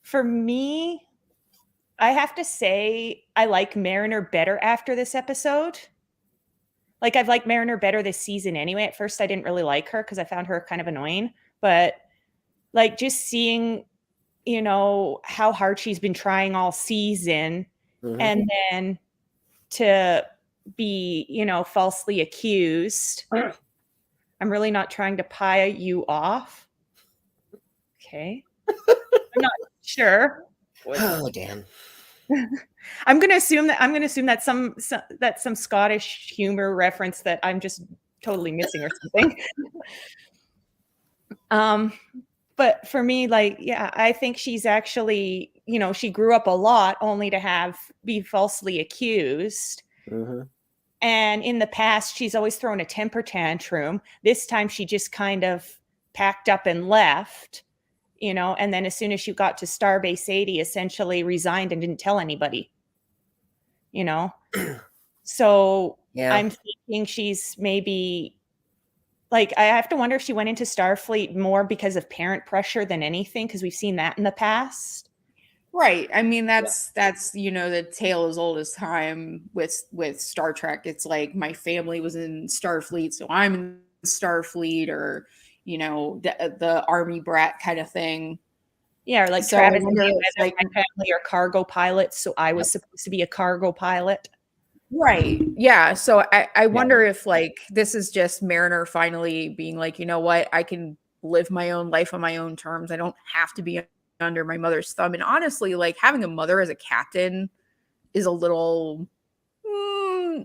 For me, I have to say I like Mariner better after this episode. Like, I've liked Mariner better this season anyway. At first, I didn't really like her because I found her kind of annoying. But, like, just seeing, how hard she's been trying all season. And then to be, falsely accused. I'm really not trying to pie you off. Okay. I'm not sure. Oh, damn. I'm going to assume that some Scottish humor reference that I'm just totally missing or something. But for me, like, yeah, I think she's actually, she grew up a lot only to be falsely accused. And in the past, she's always thrown a temper tantrum. This time she just kind of packed up and left. And then as soon as she got to Starbase 80, essentially resigned and didn't tell anybody, So yeah. I'm thinking she's maybe, like, I have to wonder if she went into Starfleet more because of parent pressure than anything, because we've seen that in the past. Right. I mean, that's the tale as old as time with Star Trek. It's like my family was in Starfleet, so I'm in Starfleet, or the army brat kind of thing. Yeah, or like so Travis and like, my family are cargo pilots, so I was supposed to be a cargo pilot. Right. Yeah. So I wonder if like this is just Mariner finally being like, you know what, I can live my own life on my own terms. I don't have to be under my mother's thumb. And honestly, like having a mother as a captain is a little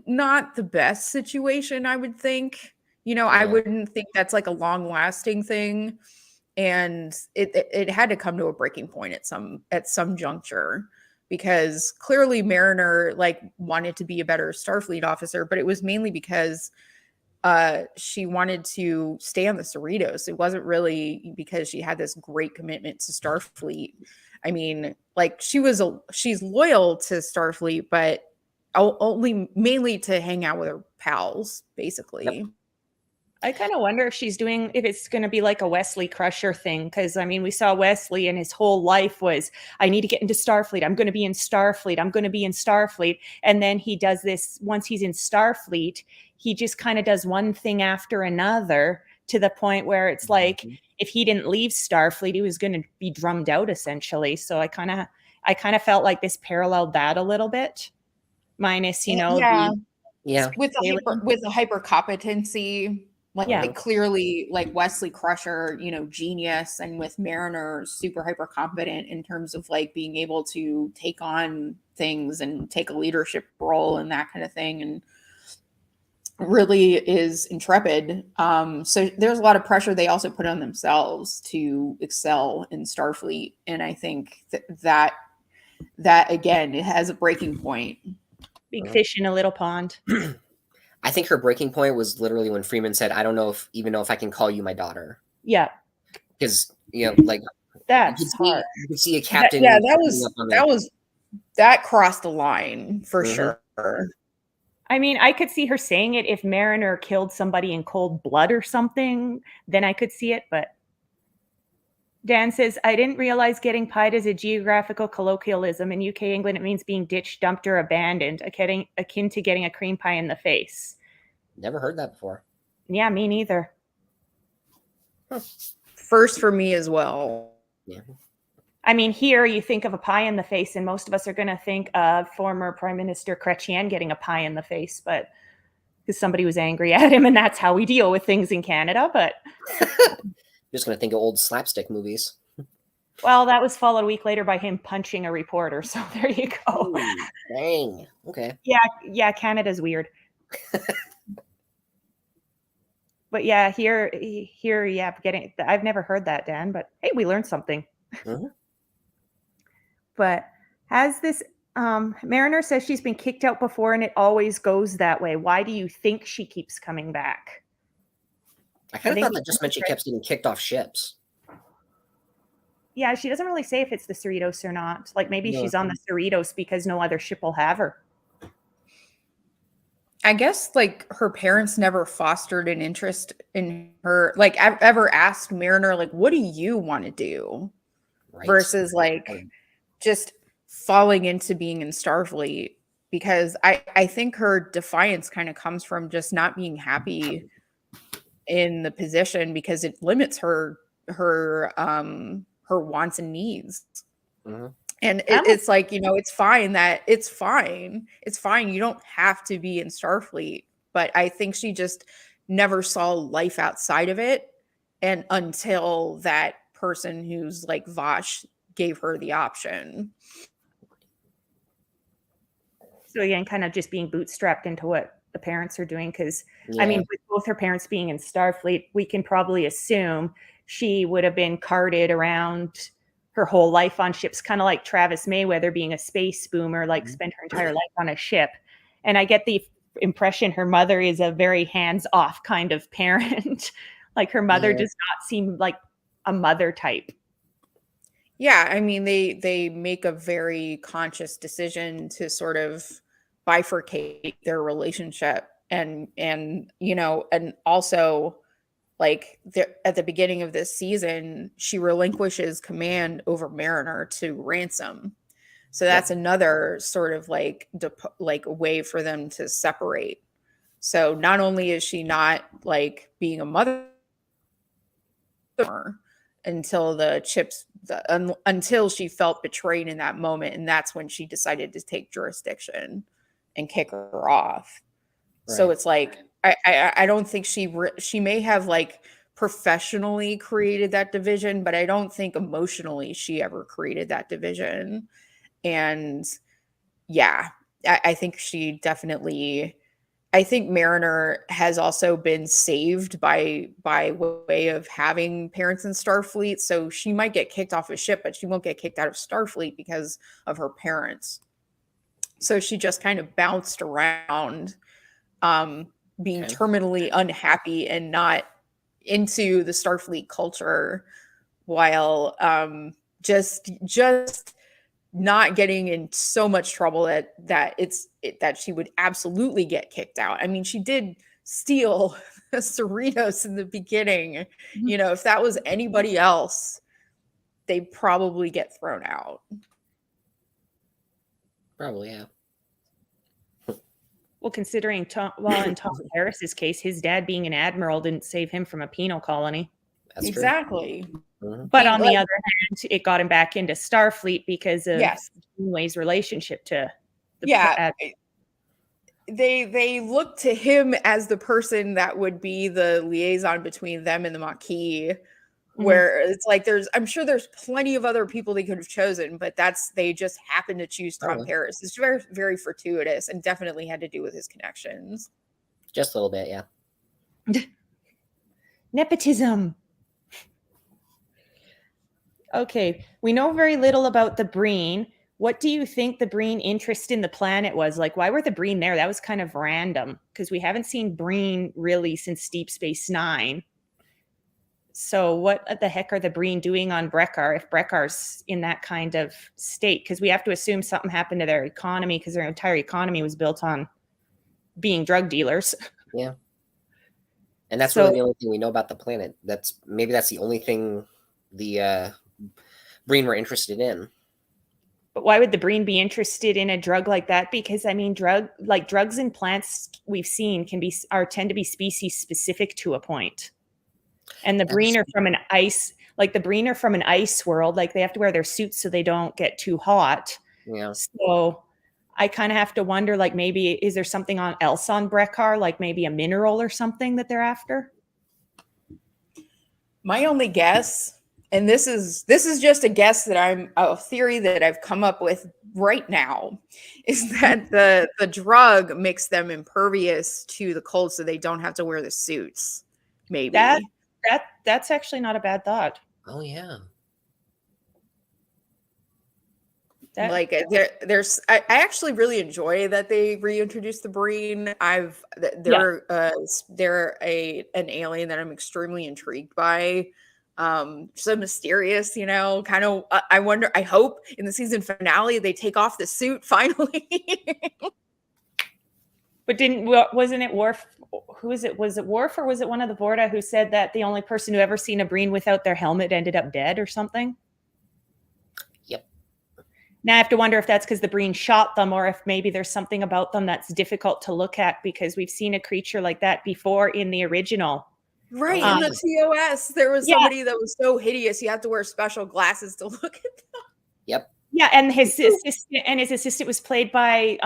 not the best situation, I would think. I wouldn't think that's like a long lasting thing. and it had to come to a breaking point at some juncture, because clearly Mariner like wanted to be a better Starfleet officer, but it was mainly because she wanted to stay on the Cerritos. It wasn't really because she had this great commitment to Starfleet. I mean, like she's loyal to Starfleet, but only mainly to hang out with her pals, basically. Yep. I kind of wonder if it's going to be like a Wesley Crusher thing. Because, I mean, we saw Wesley and his whole life was, I need to get into Starfleet. I'm going to be in Starfleet. I'm going to be in Starfleet. And then he does this, once he's in Starfleet, he just kind of does one thing after another, to the point where it's like, if he didn't leave Starfleet, he was going to be drummed out, essentially. So I kind of felt like this paralleled that a little bit, minus, with the hyper competency. Like clearly, like Wesley Crusher, genius, and with Mariner, super hyper competent in terms of like being able to take on things and take a leadership role and that kind of thing, and really is intrepid. So there's a lot of pressure they also put on themselves to excel in Starfleet, and I think that again, it has a breaking point. Big fish in a little pond. I think her breaking point was literally when Freeman said, "I don't even know if I can call you my daughter." Yeah, because like that's hard. You could see a captain. That crossed the line for sure. I mean, I could see her saying it if Mariner killed somebody in cold blood or something. Then I could see it. But Dan says, I didn't realize getting pied is a geographical colloquialism. In UK England, it means being ditched, dumped, or abandoned, akin to getting a cream pie in the face. Never heard that before. Yeah, me neither. First for me as well. Yeah. I mean, here you think of a pie in the face, and most of us are going to think of former Prime Minister Chrétien getting a pie in the face, but because somebody was angry at him, and that's how we deal with things in Canada. But just going to think of old slapstick movies. Well, that was followed a week later by him punching a reporter. So there you go. Ooh, dang. Okay. Yeah, Canada's weird. But yeah, here, I've never heard that, Dan, but hey, we learned something. Mm-hmm. But has this, Mariner says she's been kicked out before and it always goes that way. Why do you think she keeps coming back? I kind of thought that just meant she kept getting kicked off ships. Yeah, she doesn't really say if it's the Cerritos or not. Like maybe she's on the Cerritos because no other ship will have her. I guess like her parents never fostered an interest in her, like ever asked Mariner, like, what do you want to do? Right. Versus like just falling into being in Starfleet, because I think her defiance kind of comes from just not being happy in the position, because it limits her wants and needs. Mm-hmm. And it's like, it's fine. It's fine. You don't have to be in Starfleet. But I think she just never saw life outside of it. And until that person who's like Vosh gave her the option. So again, kind of just being bootstrapped into what the parents are doing. Because, I mean, with both her parents being in Starfleet, we can probably assume she would have been carted around her whole life on ships, kind of like Travis Mayweather being a space boomer, like spent her entire life on a ship. And I get the impression her mother is a very hands-off kind of parent. Like her mother does not seem like a mother type. Yeah, I mean, they make a very conscious decision to sort of bifurcate their relationship, and also, like, at the beginning of this season, she relinquishes command over Mariner to Ransom. So that's another sort of like way for them to separate. So not only is she not like being a mother until until she felt betrayed in that moment, and that's when she decided to take jurisdiction and kick her off. Right. So it's like I don't think she may have like professionally created that division, but I don't think emotionally she ever created that division. And yeah, I think she definitely I think Mariner has also been saved by way of having parents in Starfleet. So she might get kicked off a ship, but she won't get kicked out of Starfleet because of her parents. So she just kind of bounced around, being terminally unhappy and not into the Starfleet culture, while just not getting in so much trouble that she would absolutely get kicked out. I mean, she did steal a Cerritos in the beginning. You know, if that was anybody else, they'd probably get thrown out. Probably, yeah. Well, considering in Tom Paris's case, his dad being an admiral didn't save him from a penal colony. That's exactly. True. But on the other hand, it got him back into Starfleet because of Janeway's relationship to the they look to him as the person that would be the liaison between them and the Maquis, where it's like I'm sure there's plenty of other people they could have chosen, but they just happened to choose Tom Paris. It's very, very fortuitous and definitely had to do with his connections. Just a little bit, yeah. Nepotism. Okay, we know very little about the Breen. What do you think the Breen interest in the planet was? Like, why were the Breen there? That was kind of random because we haven't seen Breen really since Deep Space Nine. So what the heck are the Breen doing on Brekar if Brekar's in that kind of state? Because we have to assume something happened to their economy because their entire economy was built on being drug dealers. Yeah. And that's really the only thing we know about the planet. Maybe that's the only thing the Breen were interested in. But why would the Breen be interested in a drug like that? Because I mean, drugs and plants we've seen tend to be species specific to a point. And the Breen are from an ice world. Like they have to wear their suits so they don't get too hot. Yeah. So I kind of have to wonder, like, maybe is there something else on Brekar, like maybe a mineral or something that they're after? My only guess, and this is just a guess a theory that I've come up with right now, is that the drug makes them impervious to the cold, so they don't have to wear the suits. Maybe that's actually not a bad thought. Oh yeah. I actually really enjoy that they reintroduced the Breen. They're an alien that I'm extremely intrigued by. So mysterious, you know, kind of. I hope in the season finale they take off the suit finally. But wasn't it Worf? Who is it? Was it Worf or was it one of the Vorta who said that the only person who ever seen a Breen without their helmet ended up dead or something? Yep. Now I have to wonder if that's because the Breen shot them, or if maybe there's something about them that's difficult to look at because we've seen a creature like that before in the original. Right, in the TOS, there was somebody that was so hideous you have to wear special glasses to look at them. Yep. Yeah, and his assistant was played by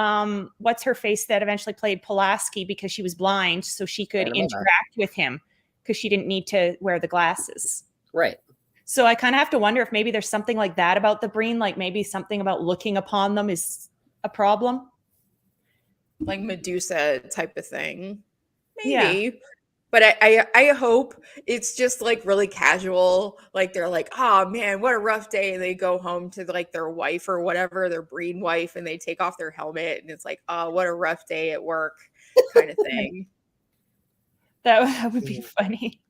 what's her face that eventually played Pulaski because she was blind, so she could interact with him because she didn't need to wear the glasses. Right. So I kind of have to wonder if maybe there's something like that about the Breen, like maybe something about looking upon them is a problem. Like Medusa type of thing. Maybe. Yeah. But I hope it's just like really casual. Like they're like, oh man, what a rough day. And they go home to like their wife or whatever, their Breen wife, and they take off their helmet and it's like, oh, what a rough day at work kind of thing. That would be funny.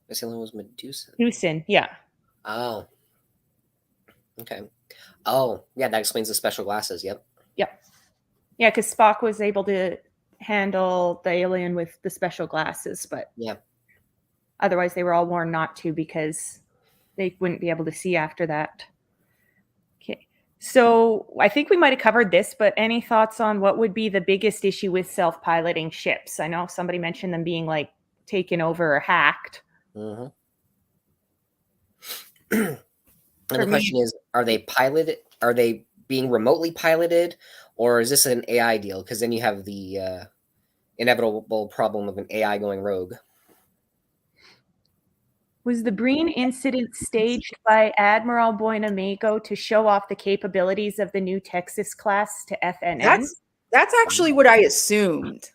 This one was Medusa. Medusa, yeah. Oh. Okay. Oh, yeah, that explains the special glasses. Yep. Yep. Yeah, because Spock was able to handle the alien with the special glasses, but otherwise they were all warned not to because they wouldn't be able to see after that. Okay, so I think we might have covered this, but any thoughts on what would be the biggest issue with self-piloting ships? I know somebody mentioned them being like taken over or hacked. Mm-hmm. And the question is, are they piloted? Are they being remotely piloted, or is this an AI deal? Because then you have the inevitable problem of an AI going rogue. Was the Breen incident staged by Admiral Boinamago to show off the capabilities of the new Texas class to FNN? That's actually what I assumed.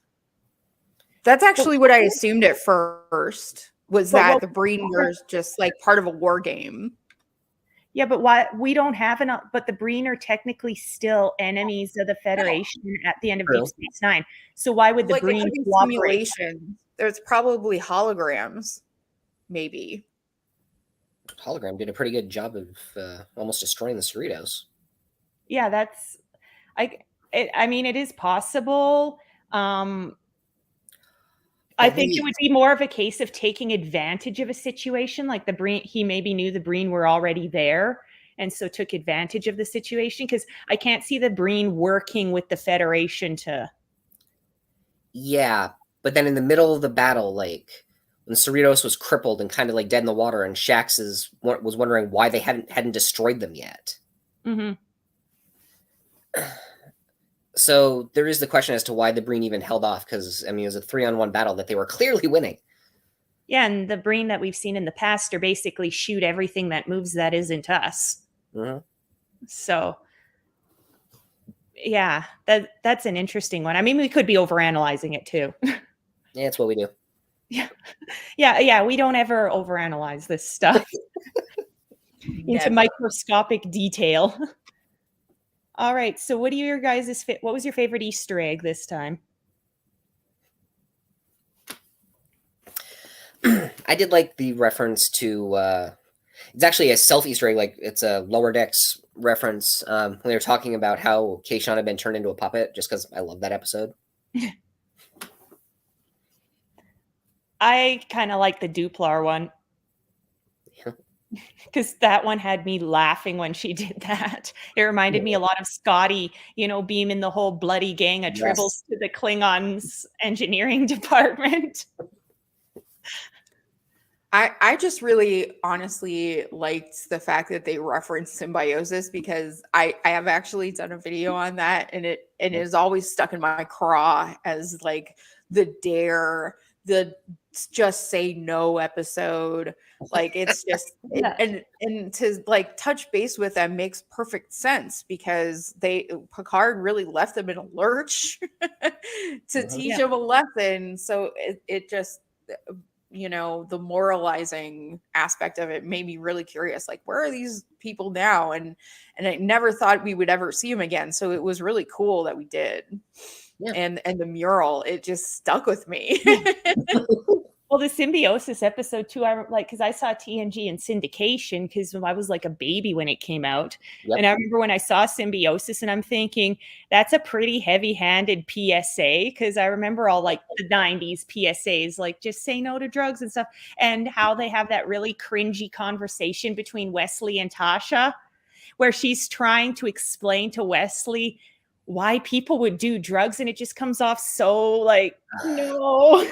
That's actually what I assumed at first, was that the Breen was just like part of a war game. Yeah, but why we don't have enough? But the Breen are technically still enemies of the Federation at the end of Deep Space Nine. So why would the Like, Breen there could be cooperate? simulation? There's probably holograms, maybe. Hologram did a pretty good job of almost destroying the Cerritos. Yeah, that's I mean, it is possible. I think it would be more of a case of taking advantage of a situation, like the Breen. He maybe knew the Breen were already there, and so took advantage of the situation. Because I can't see the Breen working with the Federation to. Yeah, but then in the middle of the battle, like when Cerritos was crippled and kind of like dead in the water, and Shax was wondering why they hadn't destroyed them yet. Mm-hmm. So there is the question as to why the Breen even held off, because I mean it was a 3-on-1 battle that they were clearly winning. Yeah, and the Breen that we've seen in the past are basically shoot everything that moves that isn't us. Mm-hmm. So, yeah, that's an interesting one. I mean, we could be overanalyzing it too. Yeah, that's what we do. Yeah. We don't ever overanalyze this stuff into microscopic detail. All right. So, what was your favorite Easter egg this time? I did like the reference to. It's actually a self Easter egg. Like it's a Lower Decks reference when they were talking about how Kayshawn had been turned into a puppet. Just because I love that episode. I kind of like the Duplar one. Because that one had me laughing when she did that. It reminded me a lot of Scotty, beaming the whole bloody gang of Tribbles to the Klingons engineering department. I just really honestly liked the fact that they referenced symbiosis, because I have actually done a video on that, and it is always stuck in my craw as like the dare, the just say no episode. Like it's just and to like touch base with them makes perfect sense, because Picard really left them in a lurch to teach them a lesson. So it just the moralizing aspect of it made me really curious, like where are these people now, and I never thought we would ever see them again. So it was really cool that we did. And the mural, it just stuck with me. Well, the symbiosis episode too, I like, because I saw TNG in syndication because I was like a baby when it came out. And I remember when I saw symbiosis, and I'm thinking that's a pretty heavy-handed PSA, because I remember all like the 90s PSAs, like just say no to drugs and stuff, and how they have that really cringy conversation between Wesley and Tasha, where she's trying to explain to Wesley why people would do drugs, and it just comes off so like, no.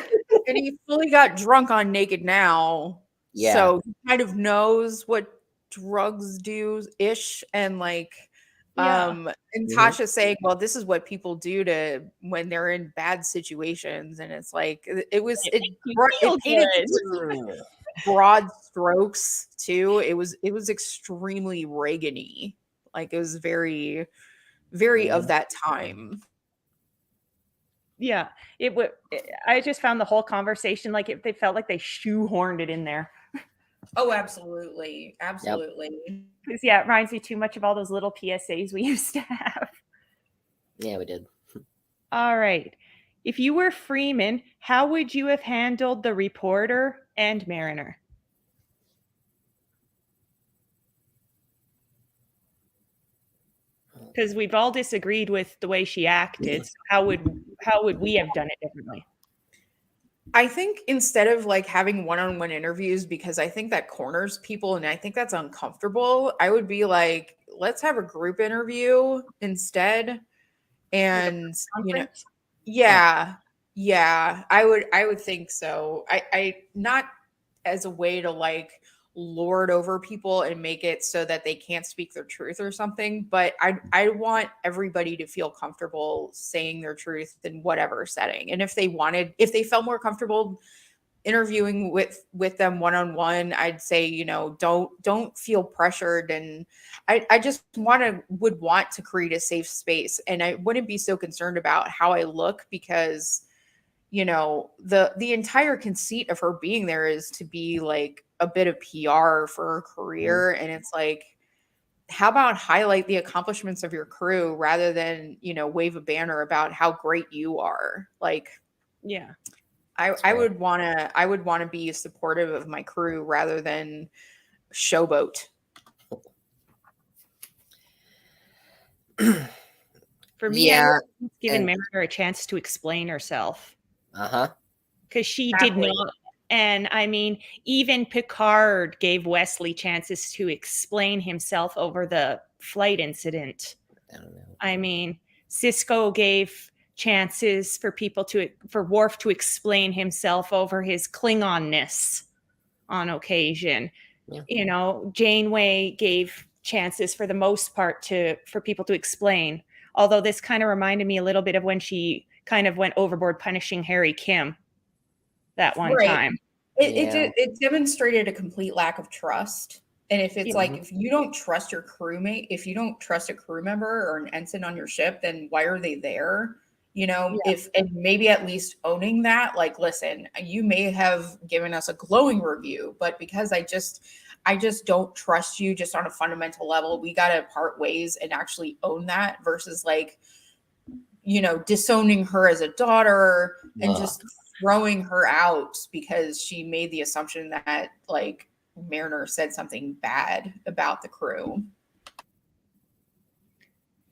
And he fully got drunk on Naked Now. Yeah. So he kind of knows what drugs do ish. And like, and Tasha saying, well, this is what people do to when they're in bad situations. And it's like, it painted such broad strokes too. It was extremely Reagan-y. Like it was very, very of that time. Yeah, I just found the whole conversation like they felt like they shoehorned it in there. Oh, absolutely. Absolutely. Because it reminds me too much of all those little PSAs we used to have. Yeah, we did. All right. If you were Freeman, how would you have handled the reporter and Mariner? Because we've all disagreed with the way she acted. So how would we have done it differently? I think instead of like having one-on-one interviews, because I think that corners people and I think that's uncomfortable, I would be like, let's have a group interview instead. And I would think so. I not as a way to like lord over people and make it so that they can't speak their truth or something, but I want everybody to feel comfortable saying their truth in whatever setting. And if they felt more comfortable interviewing with them one-on-one, I'd say, you know, don't feel pressured. And I just would want to create a safe space, and I wouldn't be so concerned about how I look, because, you know, the entire conceit of her being there is to be like a bit of PR for her career. And it's like, how about highlight the accomplishments of your crew rather than, you know, wave a banner about how great you are? Like, Yeah. I would want to be supportive of my crew rather than showboat. For me, Yeah, given and- Mariner a chance to explain herself, Uh-huh. because she Exactly. did not. And I mean, even Picard gave Wesley chances to explain himself over the flight incident. I don't know. I mean, Cisco gave chances for Worf to explain himself over his Klingonness on occasion. Yeah. You know, Janeway gave chances for the most part for people to explain. Although this kind of reminded me a little bit of when she kind of went overboard punishing Harry Kim that one Right. time. It demonstrated a complete lack of trust. And if it's Yeah. like, if you don't trust your crewmate, if you don't trust a crew member or an ensign on your ship, then why are they there? You know, and maybe at least owning that, like, listen, you may have given us a glowing review, but because I just don't trust you just on a fundamental level, we got to part ways and actually own that, versus like, you know, disowning her as a daughter and just throwing her out because she made the assumption that like Mariner said something bad about the crew.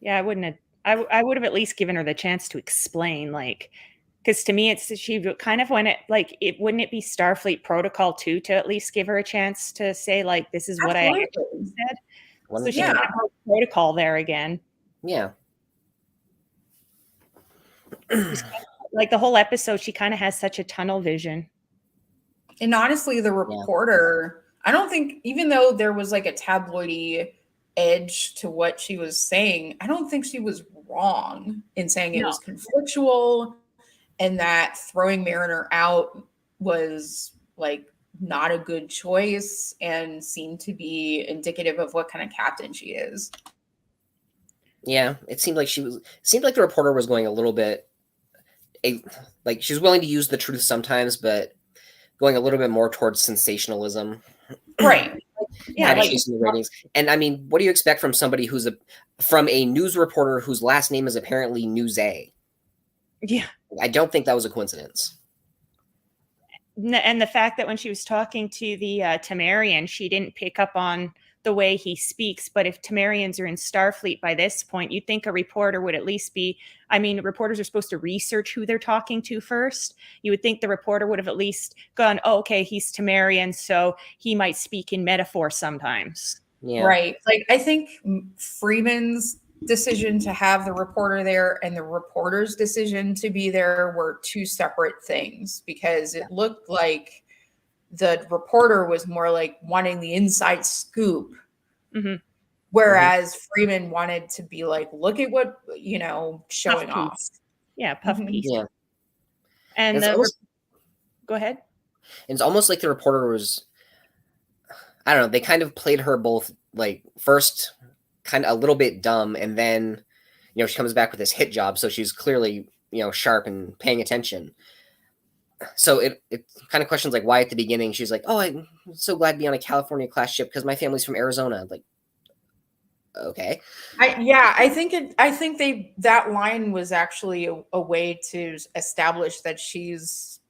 Yeah, I wouldn't have. I would have at least given her the chance to explain, like, because to me, she kind of went wouldn't it be Starfleet protocol too to at least give her a chance to say, like, this is what I actually said. So she kind of broke protocol there again. Yeah. Like the whole episode, she kind of has such a tunnel vision. And honestly, the reporter, I don't think, even though there was like a tabloidy edge to what she was saying, I don't think she was wrong in saying it was conflictual, and that throwing Mariner out was like not a good choice and seemed to be indicative of what kind of captain she is. Yeah, it seemed like the reporter was going a little bit, like she was willing to use the truth sometimes, but going a little bit more towards sensationalism. Right. Yeah, like, chasing the ratings. And I mean, what do you expect from somebody from a news reporter whose last name is apparently Newsay? Yeah. I don't think that was a coincidence. And the fact that when she was talking to the Temerian, she didn't pick up on the way he speaks. But if Temerians are in Starfleet by this point, you'd think a reporter would at least be, I mean, reporters are supposed to research who they're talking to first. You would think the reporter would have at least gone, oh, okay, he's Temerian, so he might speak in metaphor sometimes. Yeah. Right. Like, I think Freeman's decision to have the reporter there and the reporter's decision to be there were two separate things, because it looked like the reporter was more like wanting the inside scoop, whereas Freeman wanted to be like, look at what, you know, showing off. Yeah, puff piece. Yeah. And go ahead. It's almost like the reporter was, I don't know, they kind of played her both, like, first kind of a little bit dumb, and then, you know, she comes back with this hit job, so she's clearly, you know, sharp and paying attention. So it kind of questions, like, why at the beginning she's like, oh, I'm so glad to be on a California class ship because my family's from Arizona. Like, okay. I think that line was actually a way to establish that she's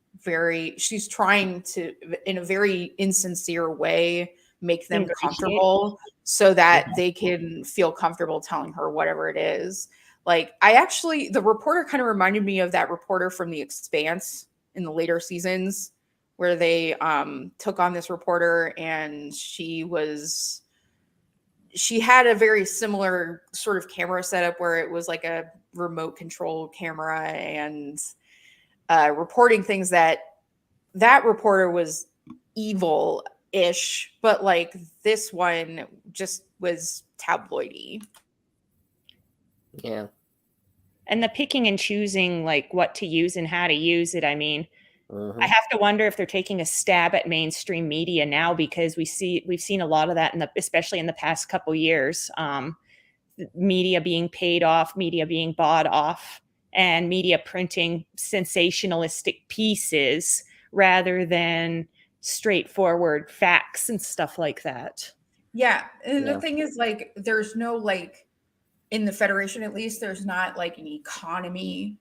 trying to, in a very insincere way, make them comfortable so that they can feel comfortable telling her whatever it is. Like, the reporter kind of reminded me of that reporter from The Expanse in the later seasons, where they took on this reporter, and she had a very similar sort of camera setup where it was like a remote control camera, and reporting things that reporter was evil-ish, but like this one just was tabloidy. Yeah. And the picking and choosing, like, what to use and how to use it. I mean, Mhm. I have to wonder if they're taking a stab at mainstream media now, because we've seen a lot of that especially in the past couple years. Media being paid off, media being bought off, and media printing sensationalistic pieces rather than straightforward facts and stuff like that. Yeah. And the Yeah. thing is, like, there's no, like, in the Federation, at least, there's not like an economy,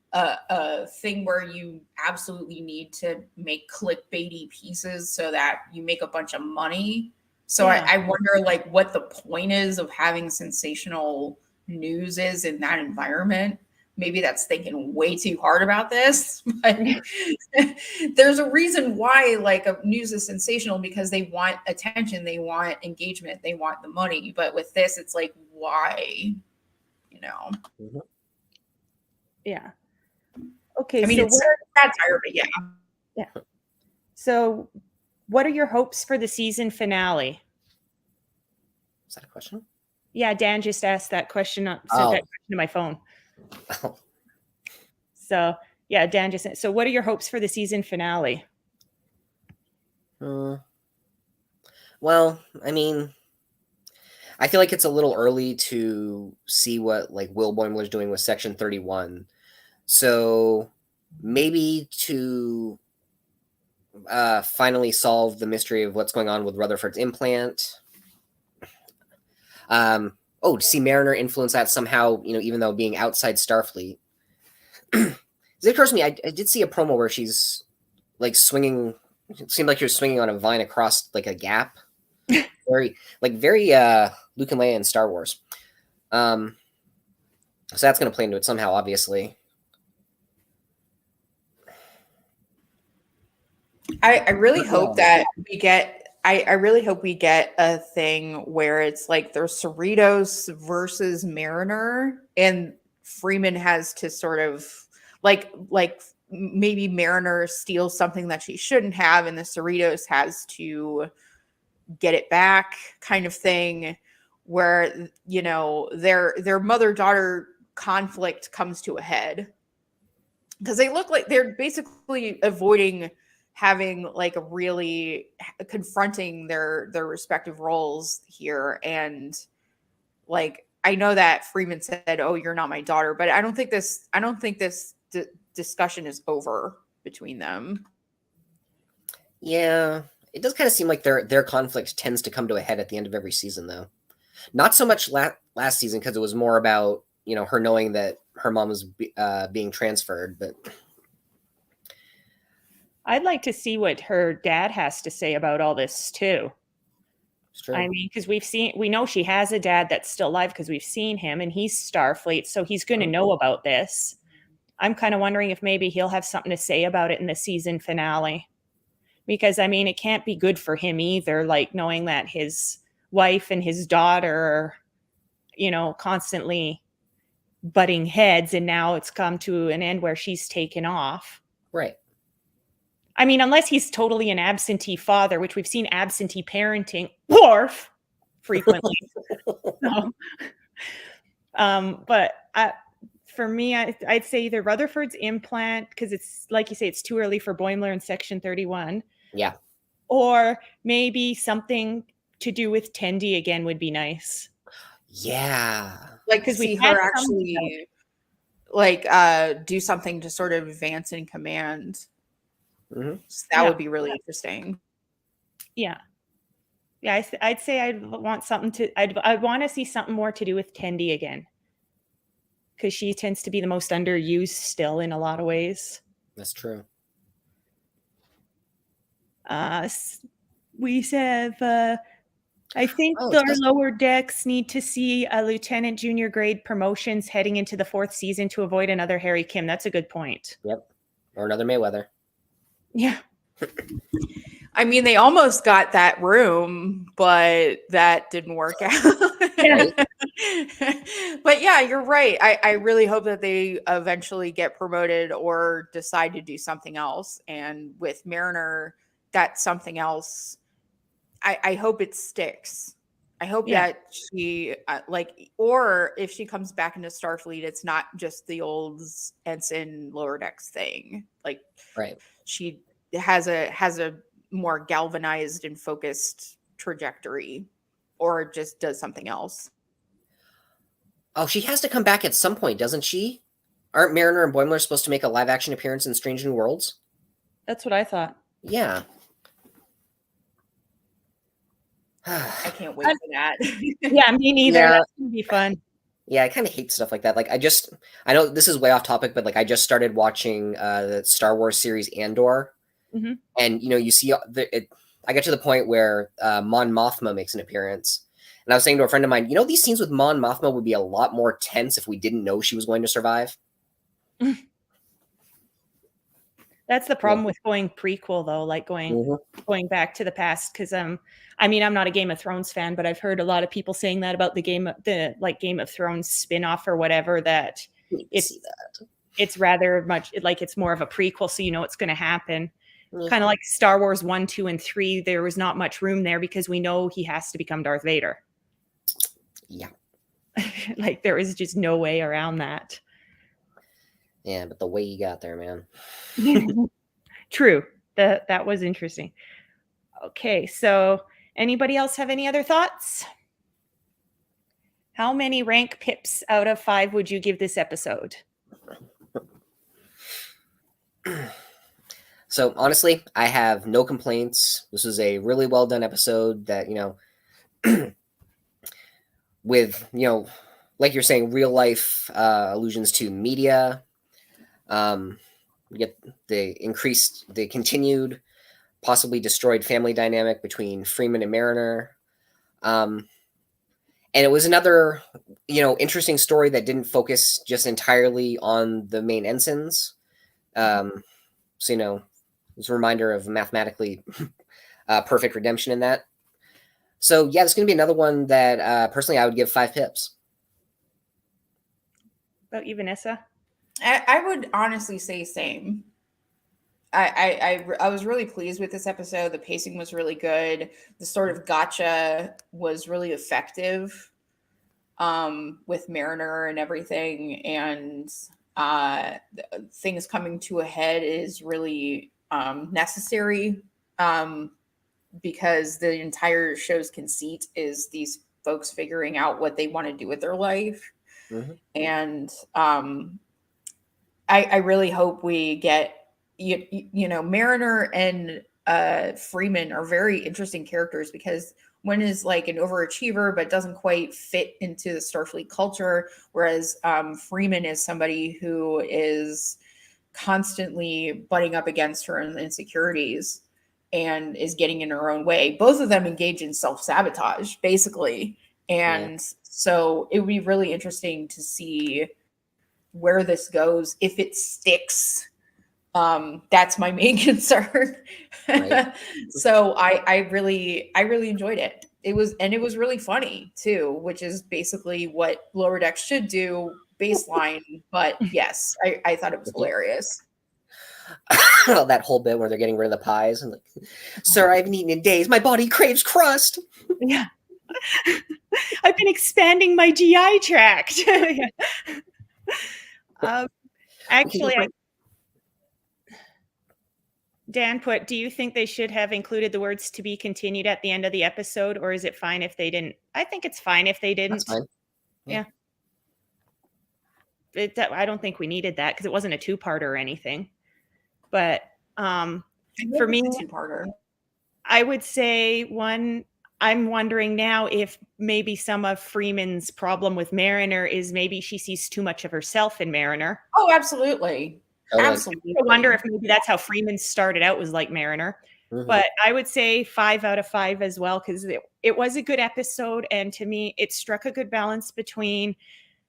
thing where you absolutely need to make clickbaity pieces so that you make a bunch of money. So Yeah. I wonder, like, what the point is of having sensational news is in that environment. Maybe that's thinking way too hard about this, but there's a reason why, like, a news is sensational, because they want attention, they want engagement, they want the money. But with this, it's like, why? You know, Mhm. Yeah. Okay. I mean, So it's satire, but yeah. So what are your hopes for the season finale? Is that a question? Yeah, Dan just asked that question, sent Oh. that question to my phone. So yeah, Dan just said, so what are your hopes for the season finale? Well, I mean, I feel like it's a little early to see what like Will Boimler's doing with Section 31. So maybe to finally solve the mystery of what's going on with Rutherford's implant. To see Mariner influence that somehow, even though being outside Starfleet. It occurs to me, I did see a promo where she's like swinging. It seemed like she was swinging on a vine across like a gap. very Luke and Leia in Star Wars. So that's going to play into it somehow, obviously. I really hope that we get. I really hope we get a thing where it's like there's Cerritos versus Mariner, and Freeman has to sort of like maybe Mariner steals something that she shouldn't have, and the Cerritos has to get it back, kind of thing, where their mother-daughter conflict comes to a head, because they look like they're basically avoiding having like a really confronting their respective roles here. And like, I know that Freeman said, "Oh, you're not my daughter," but I don't think this discussion is over between them. Yeah, it does kind of seem like their conflict tends to come to a head at the end of every season, though. Not so much last season, because it was more about her knowing that her mom was being transferred, but I'd like to see what her dad has to say about all this too. it's true. I mean, because we know she has a dad that's still alive, because we've seen him and he's Starfleet, so he's going to know about this. I'm kind of wondering if maybe he'll have something to say about it in the season finale, because I mean, it can't be good for him either, like knowing that his wife and his daughter are, constantly butting heads, and now it's come to an end where she's taken off. Right. I mean, unless he's totally an absentee father, which we've seen absentee parenting Worf frequently. But for me, I'd say either Rutherford's implant, because it's like you say, it's too early for Boimler in Section 31. Yeah. Or maybe something to do with Tendi again would be nice. Yeah. Like, to see her actually do something to sort of advance in command. Mm-hmm. So that would be really interesting. Yeah. Yeah, I'd say I'd want I'd want to see something more to do with Tendi again, because she tends to be the most underused still in a lot of ways. That's true. We have, I think our lower decks need to see a lieutenant junior grade promotions heading into the 4th season to avoid another Harry Kim. That's a good point. Yep. Or another Mayweather. Yeah. I mean, they almost got that room, but that didn't work out. Yeah. But yeah, you're right. I really hope that they eventually get promoted or decide to do something else. And with Mariner, that's something else. I hope it sticks. I hope that she or if she comes back into Starfleet, it's not just the old ensign lower decks thing. Like, right. She has a more galvanized and focused trajectory, or just does something else. Oh, she has to come back at some point, doesn't she? Aren't Mariner and Boimler supposed to make a live action appearance in Strange New Worlds? That's what I thought. Yeah. I can't wait for that. Yeah, me neither. Yeah. That's gonna be fun. Yeah, I kind of hate stuff like that. Like, I know this is way off topic, but like, I just started watching the Star Wars series Andor, Mhm. and you see I get to the point where Mon Mothma makes an appearance, and I was saying to a friend of mine, these scenes with Mon Mothma would be a lot more tense if we didn't know she was going to survive. That's the problem with going prequel, though, like going back to the past. Because I mean, I'm not a Game of Thrones fan, but I've heard a lot of people saying that about the Game of Thrones spin-off or whatever, that it's rather much like it's more of a prequel, so you know what's going to happen. Kind of like Star Wars 1, 2, and 3. There was not much room there because we know he has to become Darth Vader. Yeah. Like there is just no way around that. Yeah, but the way you got there, man. True. That was interesting. Okay, so anybody else have any other thoughts? How many rank pips out of 5 would you give this episode? So honestly, I have no complaints. This was a really well done episode that, with, like you're saying, real life allusions to media. We get the continued, possibly destroyed family dynamic between Freeman and Mariner. And it was another, interesting story that didn't focus just entirely on the main ensigns. So, it was a reminder of mathematically perfect redemption in that. So, yeah, it's going to be another one that personally I would give 5 pips. About you, Vanessa? I would honestly say same. I was really pleased with this episode. The pacing was really good. The sort of gotcha was really effective with Mariner and everything. And things coming to a head is really necessary because the entire show's conceit is these folks figuring out what they want to do with their life. Mm-hmm. And I really hope we get, Mariner and Freeman are very interesting characters because one is like an overachiever but doesn't quite fit into the Starfleet culture, whereas Freeman is somebody who is constantly butting up against her own insecurities and is getting in her own way. Both of them engage in self-sabotage, basically. And so it would be really interesting to see where this goes, if it sticks. That's my main concern. Right. So I really enjoyed it. It was really funny too, which is basically what Lower Decks should do baseline. But yes, I thought it was hilarious. That whole bit where they're getting rid of the pies and like, sir, I haven't eaten in days. My body craves crust. Yeah. I've been expanding my GI tract. Actually, Dan put, do you think they should have included the words "to be continued" at the end of the episode, or is it fine if they didn't? I think it's fine if they didn't. That's fine. Yeah. I don't think we needed that because it wasn't a 2-parter or anything. But for me, 2-parter. I would say one. I'm wondering now if maybe some of Freeman's problem with Mariner is maybe she sees too much of herself in Mariner. Oh, absolutely. Absolutely. I wonder if maybe that's how Freeman started out, was like Mariner. Mm-hmm. But I would say 5 out of 5 as well, because it was a good episode. And to me, it struck a good balance between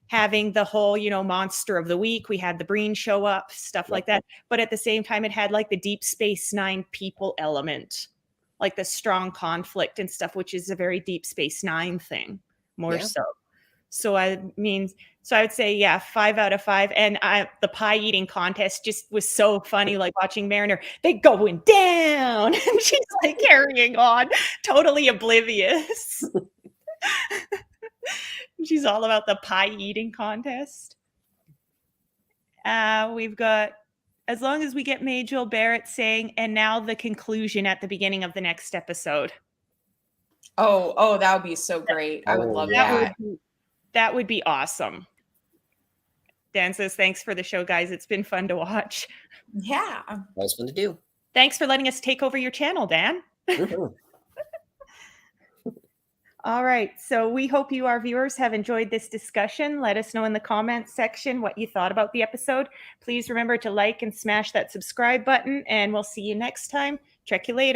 having the whole, monster of the week. We had the Breen show up, stuff like that. But at the same time, it had like the Deep Space Nine people element, like the strong conflict and stuff, which is a very Deep Space Nine thing, more so. So I would say, 5 out of 5. And the pie eating contest just was so funny, like watching Mariner, they going down and she's like carrying on, totally oblivious. She's all about the pie eating contest. We've got As long as we get Majel Barrett saying, and now the conclusion at the beginning of the next episode. Oh, that would be so great. I would love that. That would be awesome. Dan says, thanks for the show, guys. It's been fun to watch. Yeah. That was fun to do. Thanks for letting us take over your channel, Dan. All right. So we hope you, our viewers, have enjoyed this discussion. Let us know in the comments section what you thought about the episode. Please remember to like and smash that subscribe button, and we'll see you next time. Check you later.